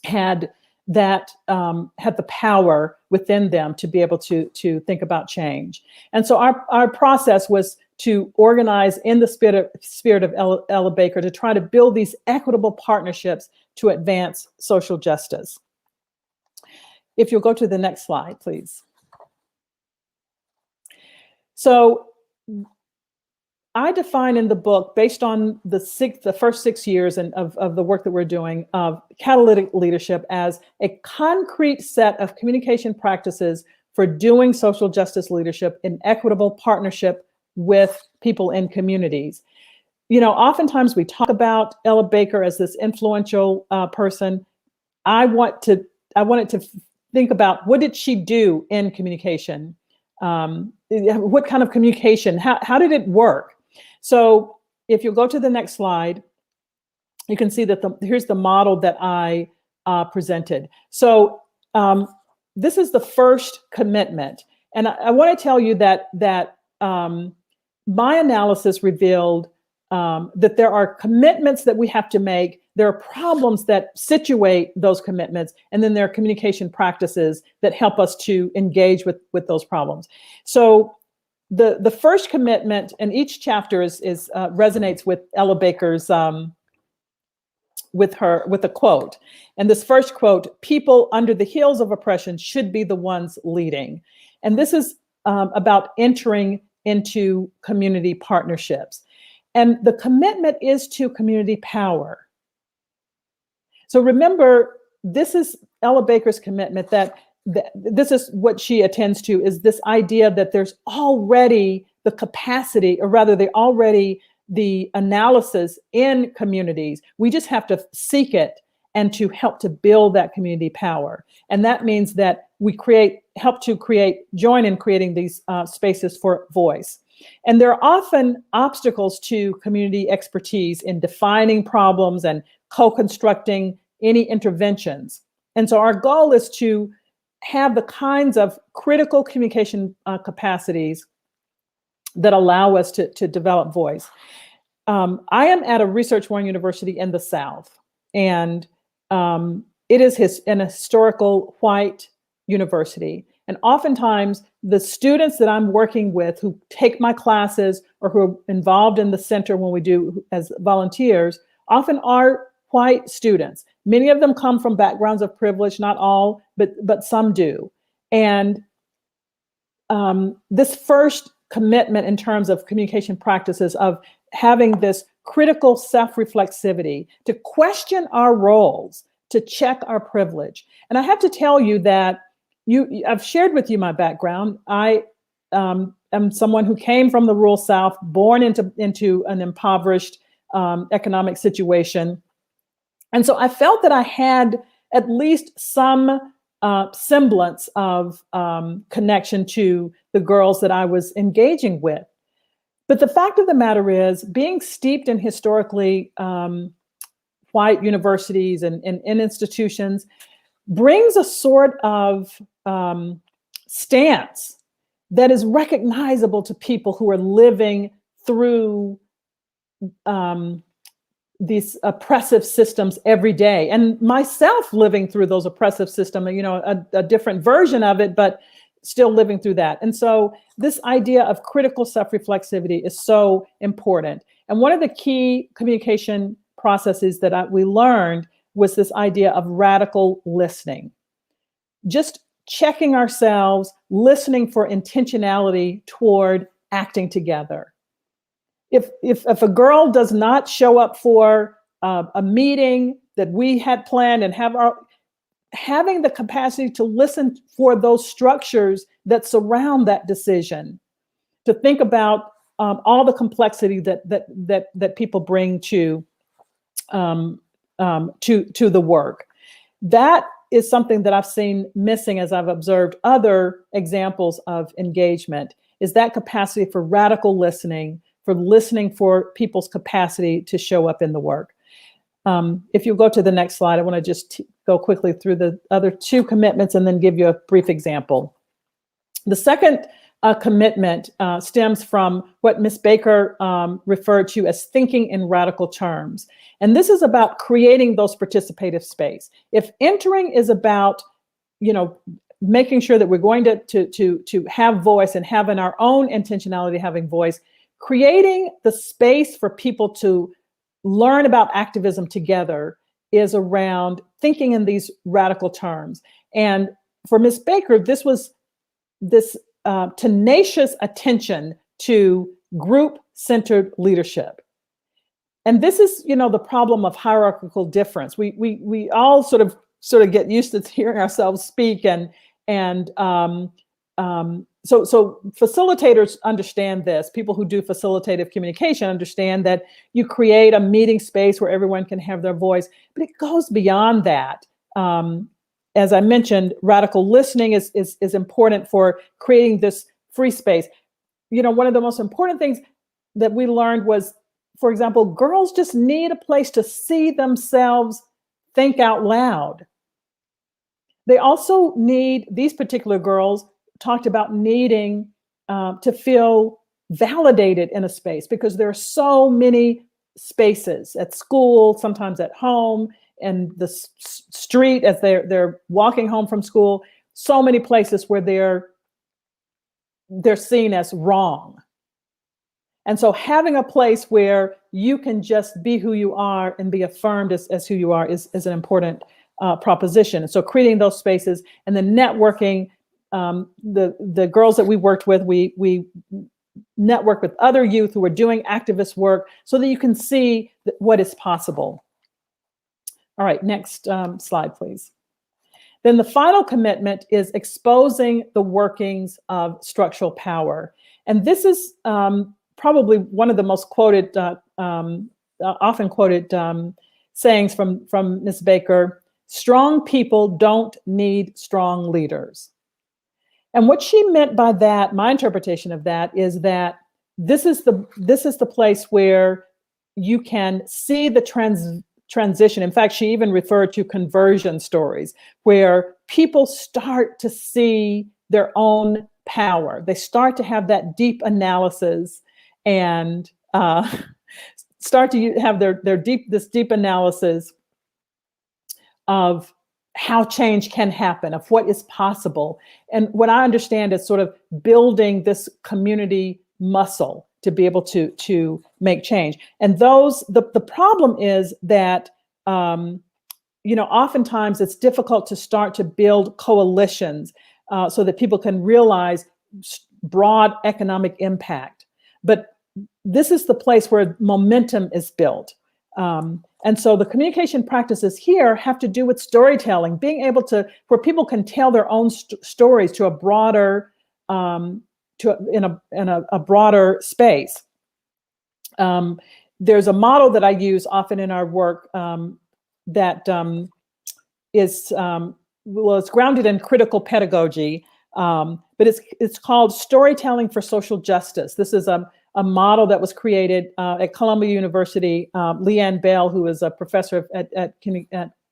had the power within them to be able to think about change. And so our process was to organize in the spirit of Ella Baker, to try to build these equitable partnerships to advance social justice. If you'll go to the next slide, please. So I define in the book, based on the first 6 years of the work that we're doing of catalytic leadership, as a concrete set of communication practices for doing social justice leadership in equitable partnership with people in communities. Oftentimes we talk about Ella Baker as this influential person. I wanted to think about, what did she do in communication? What kind of communication? How did it work? So if you go to the next slide, you can see that here's the model that I presented. So this is the first commitment. And I want to tell you that my analysis revealed that there are commitments that we have to make. There are problems that situate those commitments, and then there are communication practices that help us to engage with those problems. So the first commitment, and each chapter resonates with Ella Baker's with a quote. And this first quote: "People under the heels of oppression should be the ones leading." And this is about entering into community partnerships. And the commitment is to community power. So remember, this is Ella Baker's commitment, that this is what she attends to, is this idea that there's already the capacity, or rather the analysis in communities. We just have to seek it and to help to build that community power. And that means that we join in creating these spaces for voice. And there are often obstacles to community expertise in defining problems and co-constructing any interventions. And so our goal is to have the kinds of critical communication capacities that allow us to develop voice. I am at a research-born university in the South, and it is an historical white university. And oftentimes, the students that I'm working with who take my classes or who are involved in the center when we do as volunteers often are white students. Many of them come from backgrounds of privilege, not all, but some do. And this first commitment in terms of communication practices of having this critical self-reflexivity to question our roles, to check our privilege. And I have to tell you that I've shared with you my background. I am someone who came from the rural South, born into an impoverished economic situation. And so I felt that I had at least some semblance of connection to the girls that I was engaging with. But the fact of the matter is, being steeped in historically white universities and institutions brings a sort of stance that is recognizable to people who are living through these oppressive systems every day, and myself living through those oppressive systems, a different version of it, but still living through that. And so this idea of critical self-reflexivity is so important. And one of the key communication processes that we learned was this idea of radical listening. Just checking ourselves, listening for intentionality toward acting together. If a girl does not show up for a meeting that we had planned and having the capacity to listen for those structures that surround that decision, to think about all the complexity that people bring to the work. That is something that I've seen missing as I've observed other examples of engagement, is that capacity for radical listening, for listening for people's capacity to show up in the work. If you go to the next slide, I want to just go quickly through the other two commitments and then give you a brief example. The second commitment stems from what Ms. Baker referred to as thinking in radical terms. And this is about creating those participative space. If entering is about, making sure that we're going to have voice and having our own intentionality, having voice, creating the space for people to learn about activism together is around thinking in these radical terms. And for Ms. Baker, this was this tenacious attention to group-centered leadership. And this is, the problem of hierarchical difference. We all sort of get used to hearing ourselves speak, so facilitators understand this. People who do facilitative communication understand that you create a meeting space where everyone can have their voice, but it goes beyond that. As I mentioned, radical listening is important for creating this free space. One of the most important things that we learned was, for example, girls just need a place to see themselves think out loud. They also need, these particular girls talked about needing to feel validated in a space, because there are so many spaces at school, sometimes at home, and the street as they're walking home from school, so many places where they're seen as wrong. And so having a place where you can just be who you are and be affirmed as who you are is an important proposition. And so creating those spaces and then networking. The girls that we worked with, we network with other youth who are doing activist work so that you can see what is possible. All right, next slide, please. Then the final commitment is exposing the workings of structural power. And this is probably one of the most quoted, often quoted sayings from Ms. Baker: strong people don't need strong leaders. And what she meant by that, my interpretation of that, is that this is the place where you can see the transition. In fact, she even referred to conversion stories where people start to see their own power. They start to have that deep analysis and start to have this deep analysis of how change can happen, of what is possible. And what I understand is sort of building this community muscle to be able to make change. And the problem is that oftentimes it's difficult to start to build coalitions so that people can realize broad economic impact. But this is the place where momentum is built. And so the communication practices here have to do with storytelling, being able to, where people can tell their own stories to a broader, in a broader space. There's a model that I use often in our work that is, it's grounded in critical pedagogy, but it's called Storytelling for Social Justice. This is a model that was created at Columbia University. Leanne Bell, who is a professor at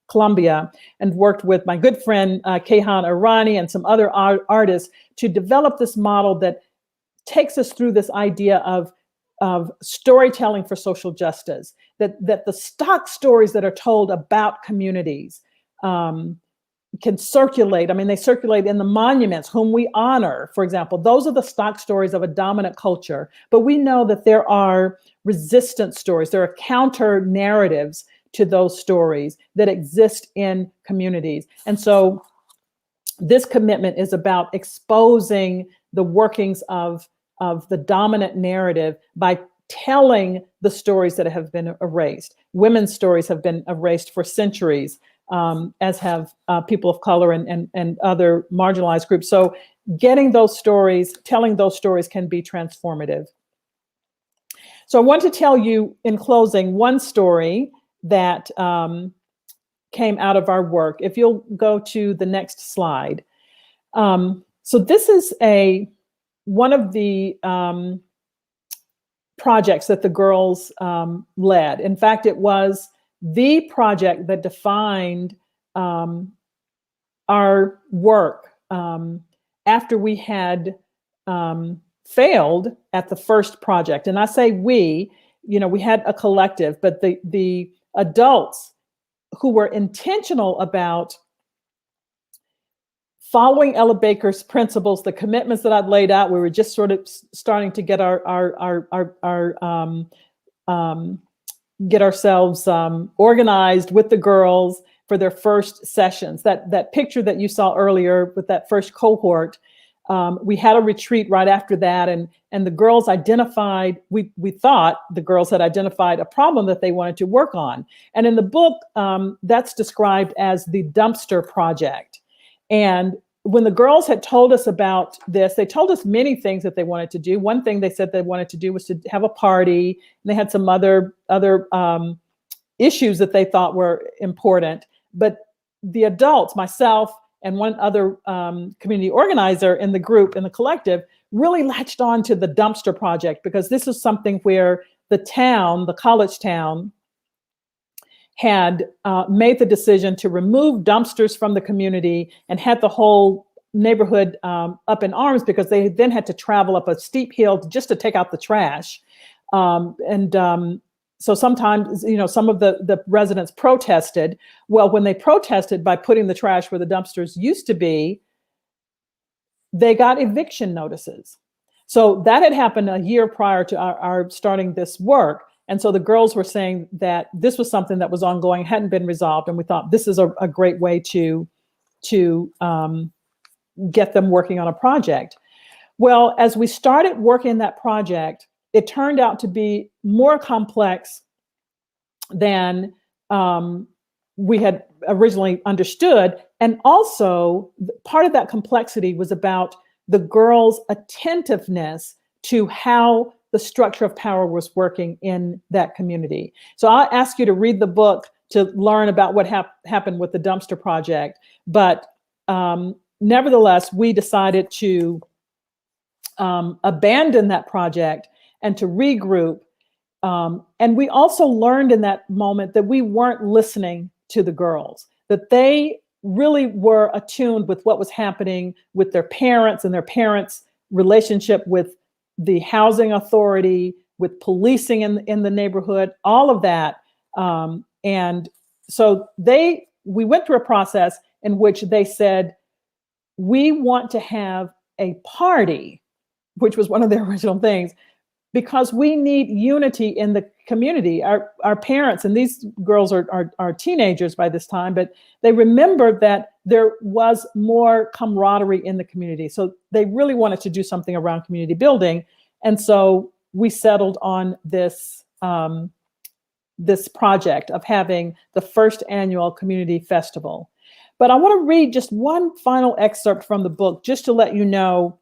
Columbia, and worked with my good friend Kayhan Irani and some other artists to develop this model that takes us through this idea of storytelling for social justice, that the stock stories that are told about communities can circulate. I mean, they circulate in the monuments, whom we honor, for example. Those are the stock stories of a dominant culture. But we know that there are resistance stories. There are counter narratives to those stories that exist in communities. And so this commitment is about exposing the workings of the dominant narrative by telling the stories that have been erased. Women's stories have been erased for centuries, as have people of color and other marginalized groups. So getting those stories, telling those stories can be transformative. So I want to tell you in closing one story that came out of our work. If you'll go to the next slide. So this is one of the projects that the girls led. In fact, it was the project that defined our work after we had failed at the first project. And I say we had a collective, but the adults who were intentional about following Ella Baker's principles, the commitments that I've laid out, we were just sort of starting to get get ourselves organized with the girls for their first sessions. That picture that you saw earlier with that first cohort, we had a retreat right after that, and the girls identified, we thought the girls had identified a problem that they wanted to work on. And in the book, that's described as the dumpster project. And when the girls had told us about this, they told us many things that they wanted to do. One thing they said they wanted to do was to have a party, and they had some other issues that they thought were important. But the adults, myself and one other community organizer in the group, in the collective, really latched on to the dumpster project, because this is something where the town, the college town, had made the decision to remove dumpsters from the community and had the whole neighborhood up in arms, because they then had to travel up a steep hill just to take out the trash. So sometimes, some of the residents protested. Well, when they protested by putting the trash where the dumpsters used to be, they got eviction notices. So that had happened a year prior to our starting this work. And so the girls were saying that this was something that was ongoing, hadn't been resolved. And we thought this is a great way to get them working on a project. Well, as we started working that project, it turned out to be more complex than we had originally understood. And also part of that complexity was about the girls' attentiveness to how the structure of power was working in that community. So I'll ask you to read the book to learn about what happened with the dumpster project. But nevertheless, we decided to abandon that project and to regroup. And we also learned in that moment that we weren't listening to the girls, that they really were attuned with what was happening with their parents and their parents' relationship with the housing authority, with policing in the neighborhood, all of that. And so we went through a process in which they said, we want to have a party, which was one of their original things, because we need unity in the community. Our parents, and these girls are teenagers by this time, but they remembered that there was more camaraderie in the community. So they really wanted to do something around community building. And so we settled on this, this project of having the first annual community festival. But I want to read just one final excerpt from the book, just to let you know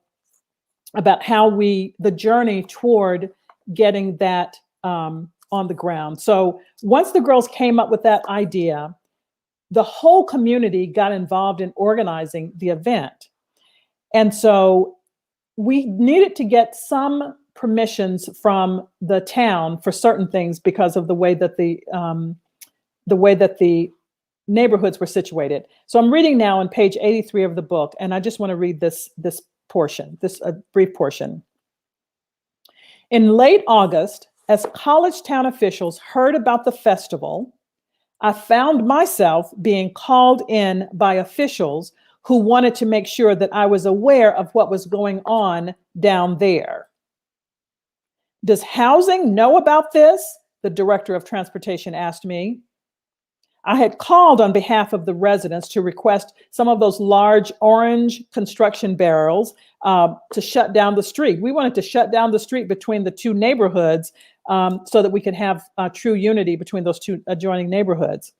about how the journey toward getting that on the ground. So once the girls came up with that idea, the whole community got involved in organizing the event. And so we needed to get some permissions from the town for certain things because of the way that the neighborhoods were situated. So I'm reading now on page 83 of the book, and I just want to read this portion, a brief portion. In late August, as college town officials heard about the festival, I found myself being called in by officials who wanted to make sure that I was aware of what was going on down there. Does housing know about this? The director of transportation asked me. I had called on behalf of the residents to request some of those large orange construction barrels to shut down the street. We wanted to shut down the street between the two neighborhoods so that we could have true unity between those two adjoining neighborhoods.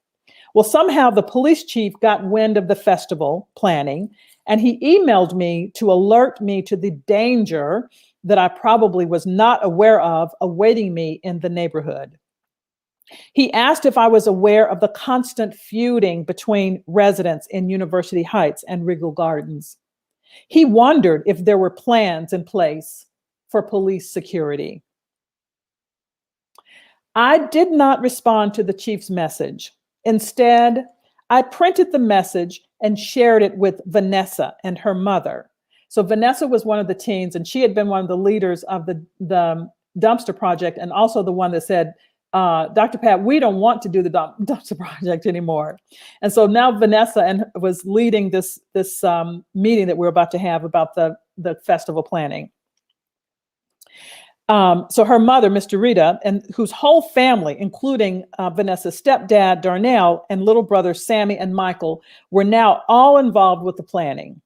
Well, somehow the police chief got wind of the festival planning, and he emailed me to alert me to the danger that I probably was not aware of awaiting me in the neighborhood. He asked if I was aware of the constant feuding between residents in University Heights and Regal Gardens. He wondered if there were plans in place for police security. I did not respond to the chief's message. Instead, I printed the message and shared it with Vanessa and her mother. So Vanessa was one of the teens, and she had been one of the leaders of the dumpster project, and also the one that said, Dr. Pat, we don't want to do the dumpster project anymore. And so now Vanessa was leading this meeting that we're about to have about the festival planning. So her mother, Mr. Rita, and whose whole family, including Vanessa's stepdad, Darnell, and little brothers, Sammy and Michael, were now all involved with the planning.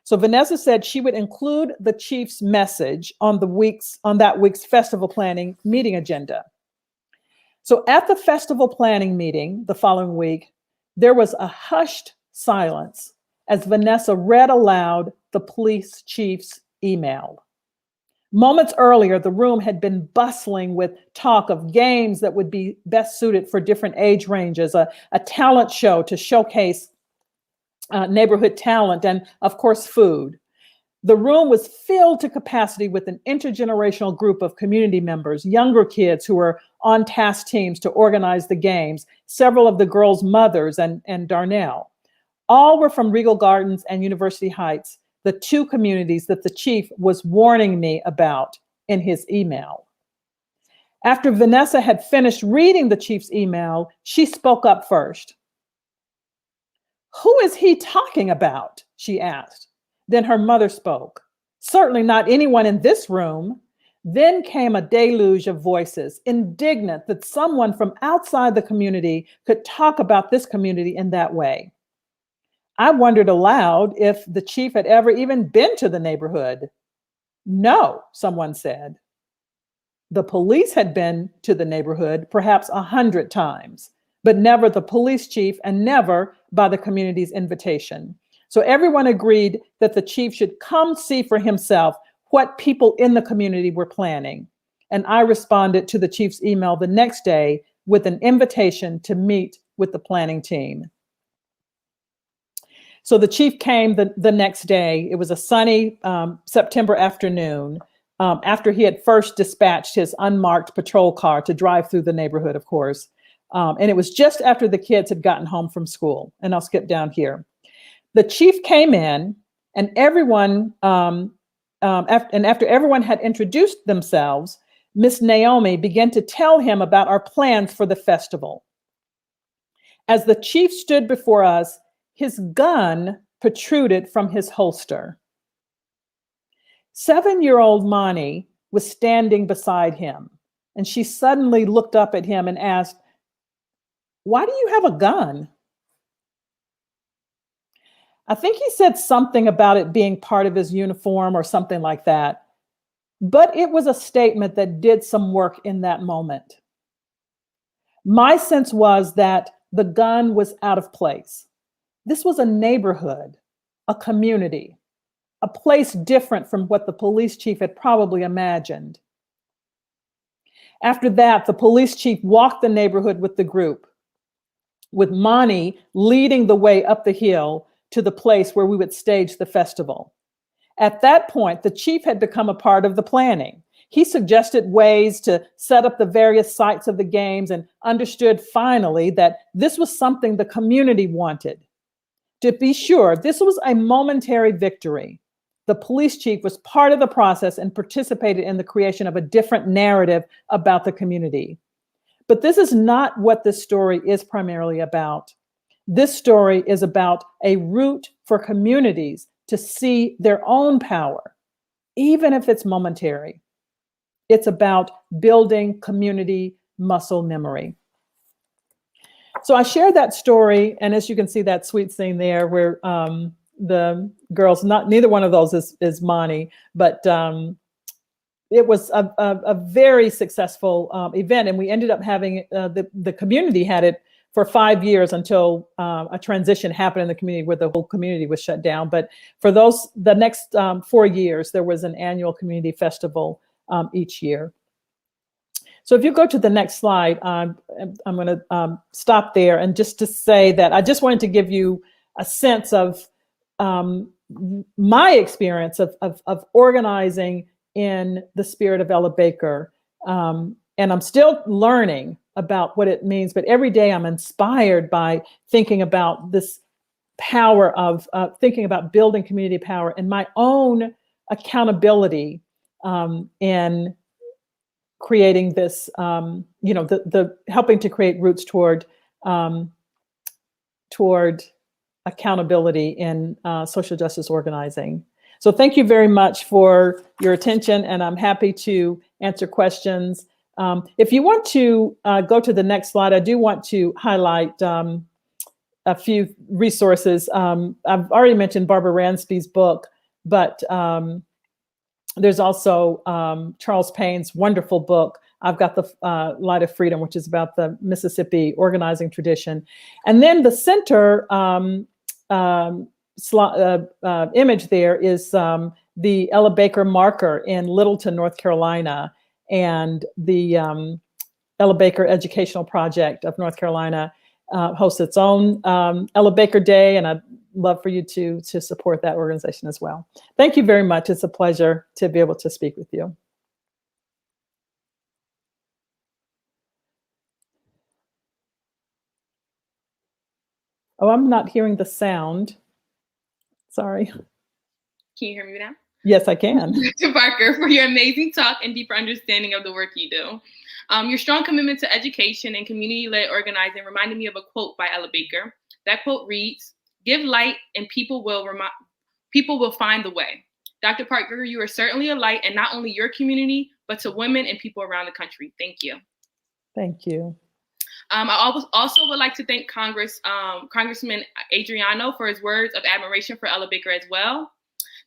So Vanessa said she would include the chief's message on that week's festival planning meeting agenda. So at the festival planning meeting the following week, there was a hushed silence as Vanessa read aloud the police chief's email. Moments earlier, the room had been bustling with talk of games that would be best suited for different age ranges, a talent show to showcase neighborhood talent, and of course, food. The room was filled to capacity with an intergenerational group of community members, younger kids who were on task teams to organize the games, several of the girls' mothers and Darnell. All were from Regal Gardens and University Heights, the two communities that the chief was warning me about in his email. After Vanessa had finished reading the chief's email, she spoke up first. "Who is he talking about?" she asked. Then her mother spoke. "Certainly not anyone in this room." Then came a deluge of voices, indignant that someone from outside the community could talk about this community in that way. I wondered aloud if the chief had ever even been to the neighborhood. "No," someone said. The police had been to the neighborhood perhaps 100 times, but never the police chief and never by the community's invitation. So everyone agreed that the chief should come see for himself what people in the community were planning. And I responded to the chief's email the next day with an invitation to meet with the planning team. So the chief came the next day. It was a sunny September afternoon after he had first dispatched his unmarked patrol car to drive through the neighborhood, of course. And it was just after the kids had gotten home from school. And I'll skip down here. The chief came in, and everyone, after everyone had introduced themselves, Miss Naomi began to tell him about our plans for the festival. As the chief stood before us, his gun protruded from his holster. 7-year-old Mani was standing beside him. And she suddenly looked up at him and asked, "Why do you have a gun?" I think he said something about it being part of his uniform or something like that. But it was a statement that did some work in that moment. My sense was that the gun was out of place. This was a neighborhood, a community, a place different from what the police chief had probably imagined. After that, the police chief walked the neighborhood with the group, with Mani leading the way up the hill to the place where we would stage the festival. At that point, the chief had become a part of the planning. He suggested ways to set up the various sites of the games and understood finally that this was something the community wanted. To be sure, this was a momentary victory. The police chief was part of the process and participated in the creation of a different narrative about the community. But this is not what this story is primarily about. This story is about a route for communities to see their own power, even if it's momentary. It's about building community muscle memory. So I shared that story, and as you can see that sweet scene there where the girls, neither one of those is Mani, but it was a very successful event, and we ended up having, the community had it for 5 years until a transition happened in the community where the whole community was shut down. But for the next 4 years, there was an annual community festival each year. So if you go to the next slide, I'm going to stop there and just to say that I just wanted to give you a sense of my experience of organizing in the spirit of Ella Baker. And I'm still learning about what it means, but every day I'm inspired by thinking about this power of thinking about building community power and my own accountability in creating this, the helping to create roots toward accountability in social justice organizing. So thank you very much for your attention, and I'm happy to answer questions. If you want to go to the next slide, I do want to highlight a few resources. I've already mentioned Barbara Ransby's book, but there's also Charles Payne's wonderful book. I've got the Light of Freedom, which is about the Mississippi organizing tradition. And then the center image there is the Ella Baker marker in Littleton, North Carolina, and the Ella Baker Educational Project of North Carolina hosts its own Ella Baker Day, and I'd love for you to support that organization as well. Thank you very much. It's a pleasure to be able to speak with you. Oh, I'm not hearing the sound. Sorry. Can you hear me now? Yes, I can. Dr. Parker, for your amazing talk and deeper understanding of the work you do. Your strong commitment to education and community-led organizing reminded me of a quote by Ella Baker. That quote reads, "Give light and people will find the way." Dr. Parker, you are certainly a light, and not only your community, but to women and people around the country. Thank you. Thank you. I also would like to thank Congressman Adriano for his words of admiration for Ella Baker as well.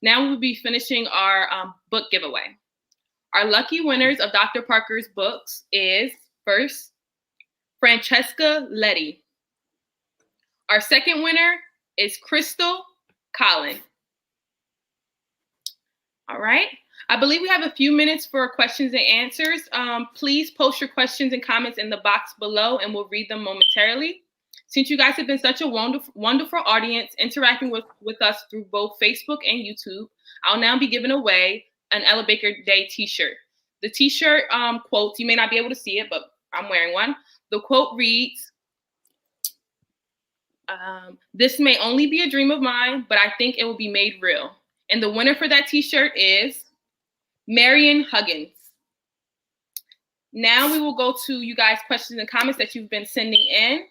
Now we will be finishing our book giveaway. Our lucky winners of Dr. Parker's books is, first, Francesca Letty. Our second winner is Crystal Collin. All right. I believe we have a few minutes for questions and answers. Please post your questions and comments in the box below, and we'll read them momentarily. Since you guys have been such a wonderful audience interacting with us through both Facebook and YouTube, I'll now be giving away an Ella Baker Day t-shirt. The t-shirt quotes, you may not be able to see it, but I'm wearing one. The quote reads, "This may only be a dream of mine, but I think it will be made real." And the winner for that t-shirt is Marion Huggins. Now we will go to you guys' questions and comments that you've been sending in,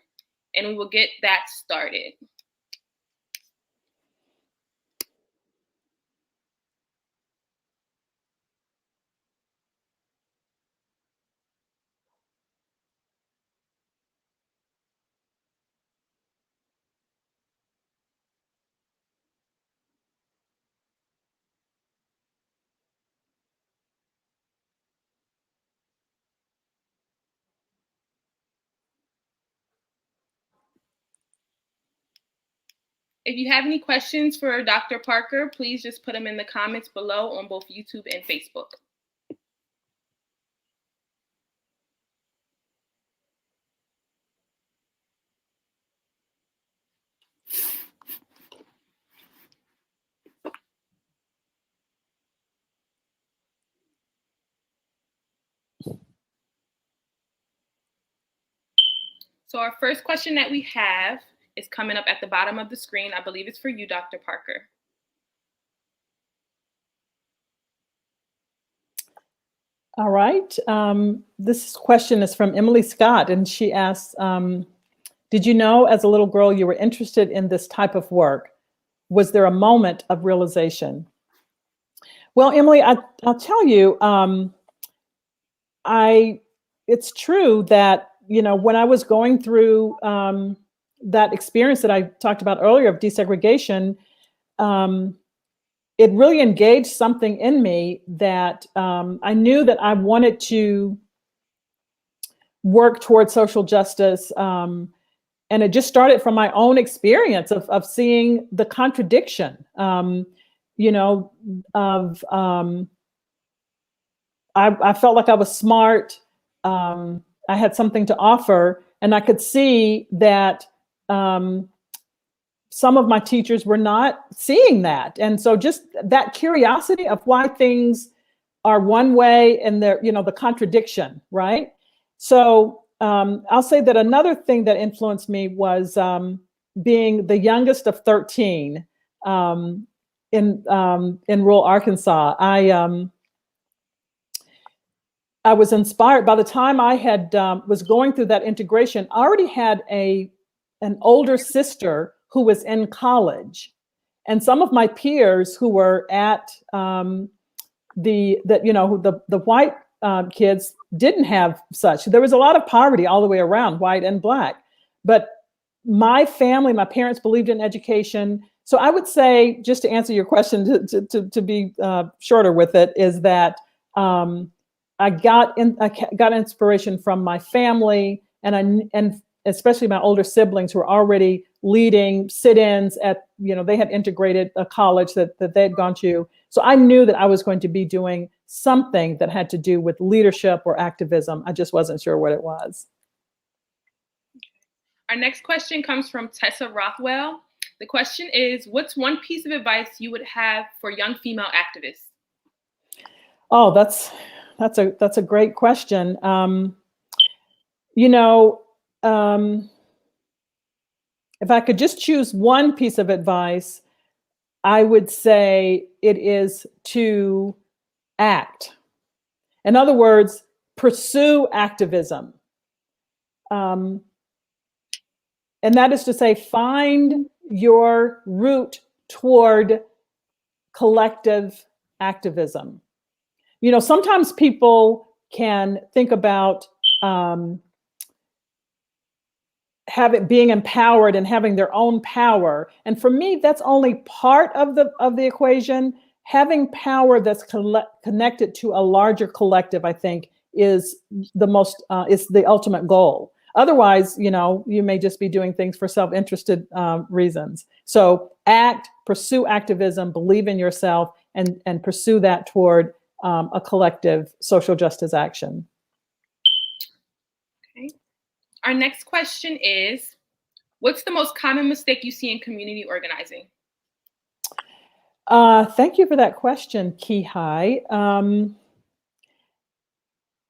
and we will get that started. If you have any questions for Dr. Parker, please just put them in the comments below on both YouTube and Facebook. So our first question that we have is coming up at the bottom of the screen. I believe it's for you, Dr. Parker. All right. This question is from Emily Scott, and she asks, did you know as a little girl you were interested in this type of work? Was there a moment of realization? Well, Emily, I'll tell you, it's true that, you know, when I was going through that experience that I talked about earlier of desegregation, it really engaged something in me that I knew that I wanted to work towards social justice. And it just started from my own experience of seeing the contradiction, you know, of I felt like I was smart. I had something to offer, and I could see that some of my teachers were not seeing that. And so just that curiosity of why things are one way and they're, you know, the contradiction, right? So I'll say that another thing that influenced me was being the youngest of 13 in rural Arkansas. I was inspired. By the time I had was going through that integration, I already had an older sister who was in college, and some of my peers who were at the white kids didn't have such. There was a lot of poverty all the way around, white and black. But my family, my parents believed in education. So I would say, just to answer your question, to be shorter with it, is that I got inspiration from my family, and especially my older siblings who were already leading sit-ins at, you know, they had integrated a college that they had gone to. So I knew that I was going to be doing something that had to do with leadership or activism. I just wasn't sure what it was. Our next question comes from Tessa Rothwell. The question is, what's one piece of advice you would have for young female activists? Oh, that's a great question. You know, if I could just choose one piece of advice, I would say it is to act. In other words, pursue activism. And that is to say, find your route toward collective activism. You know, sometimes people can think about being empowered and having their own power. And for me, that's only part of the equation. Having power that's connected to a larger collective, I think, is the ultimate goal. Otherwise, you know, you may just be doing things for self-interested reasons. So act, pursue activism, believe in yourself, and pursue that toward a collective social justice action. Okay. Our next question is, what's the most common mistake you see in community organizing? Thank you for that question, Kihai.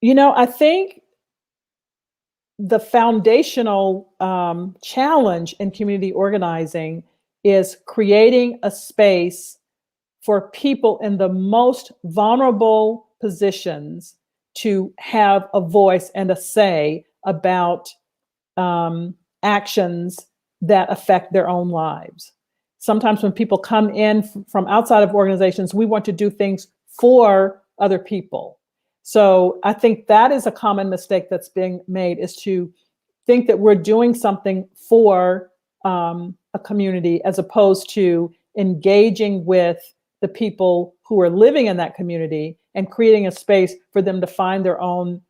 You know, I think the foundational challenge in community organizing is creating a space for people in the most vulnerable positions to have a voice and a say about actions that affect their own lives. Sometimes when people come in from outside of organizations, we want to do things for other people. So I think that is a common mistake that's being made, is to think that we're doing something for a community as opposed to engaging with the people who are living in that community and creating a space for them to find their own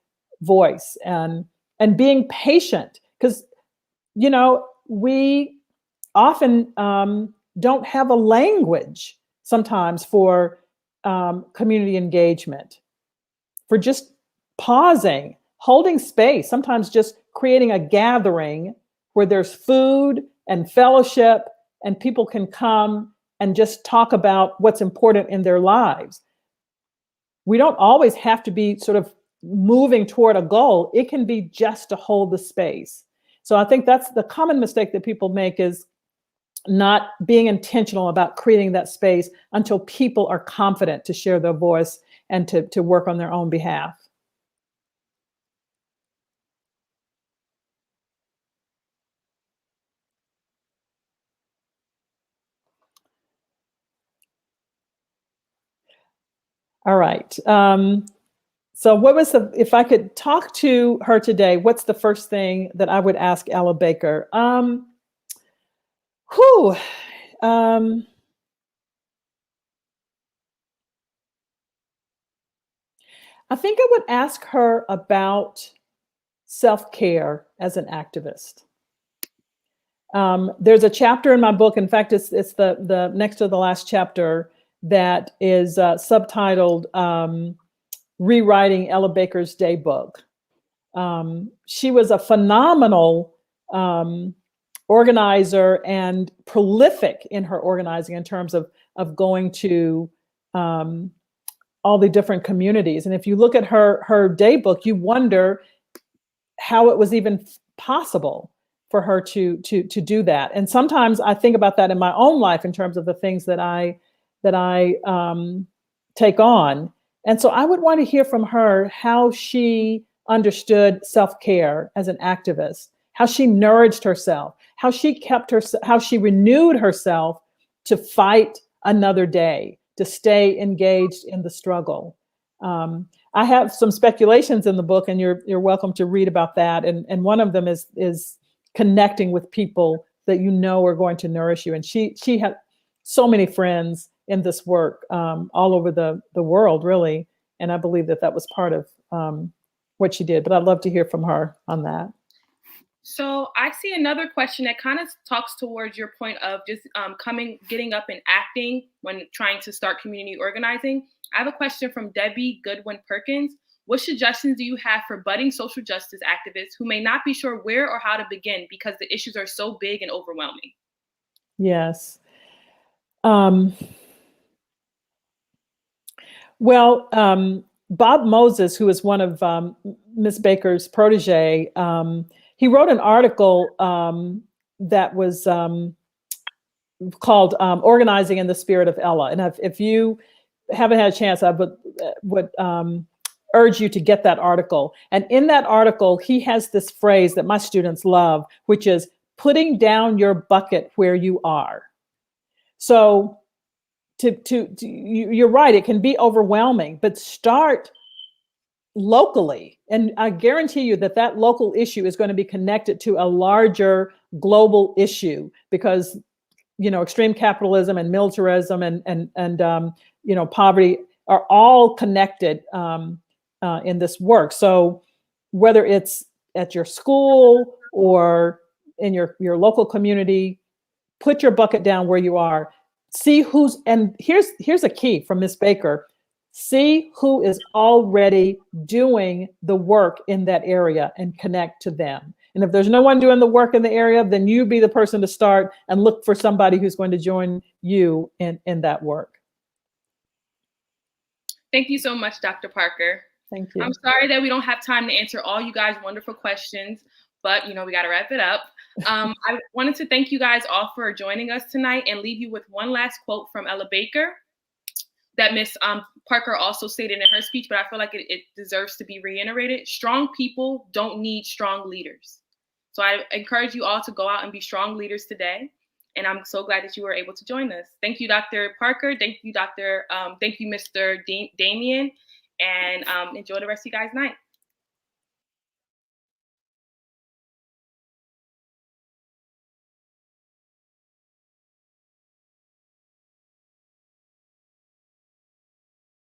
voice and being patient. Because, you know, we often don't have a language sometimes for community engagement, for just pausing, holding space, sometimes just creating a gathering where there's food and fellowship and people can come and just talk about what's important in their lives. We don't always have to be sort of moving toward a goal. It can be just to hold the space. So I think that's the common mistake that people make, is not being intentional about creating that space until people are confident to share their voice and to work on their own behalf. All right. So what was if I could talk to her today, what's the first thing that I would ask Ella Baker? I think I would ask her about self-care as an activist. There's a chapter in my book, in fact, it's the next to the last chapter, that is subtitled Rewriting Ella Baker's Daybook. She was a phenomenal organizer and prolific in her organizing in terms of going to all the different communities. And if you look at her daybook, you wonder how it was even possible for her to do that. And sometimes I think about that in my own life in terms of the things that I take on. And so I would want to hear from her how she understood self-care as an activist, how she nourished herself, how she how she renewed herself to fight another day, to stay engaged in the struggle. I have some speculations in the book, and you're welcome to read about that. And one of them is connecting with people that you know are going to nourish you. And she had so many friends in this work all over the world, really. And I believe that was part of what she did. But I'd love to hear from her on that. So I see another question that kind of talks towards your point of just getting up and acting when trying to start community organizing. I have a question from Debbie Goodwin Perkins. What suggestions do you have for budding social justice activists who may not be sure where or how to begin because the issues are so big and overwhelming? Yes. Well, Bob Moses, who is one of Ms. Baker's protege, he wrote an article that was called Organizing in the Spirit of Ella. And if you haven't had a chance, I would urge you to get that article. And in that article, he has this phrase that my students love, which is putting down your bucket where you are. So you're right, it can be overwhelming, but start locally. And I guarantee you that local issue is going to be connected to a larger global issue, because, extreme capitalism and militarism and poverty are all connected in this work. So whether it's at your school or in your local community, put your bucket down where you are. See and here's a key from Ms. Baker. See who is already doing the work in that area and connect to them. And if there's no one doing the work in the area, then you be the person to start and look for somebody who's going to join you in that work. Thank you so much, Dr. Parker. Thank you. I'm sorry that we don't have time to answer all you guys' wonderful questions, but we got to wrap it up. I wanted to thank you guys all for joining us tonight and leave you with one last quote from Ella Baker that Ms. Parker also stated in her speech, but I feel like it deserves to be reiterated. Strong people don't need strong leaders. So I encourage you all to go out and be strong leaders today. And I'm so glad that you were able to join us. Thank you, Dr. Parker. Thank you, Mr. Damien. And enjoy the rest of you guys' night.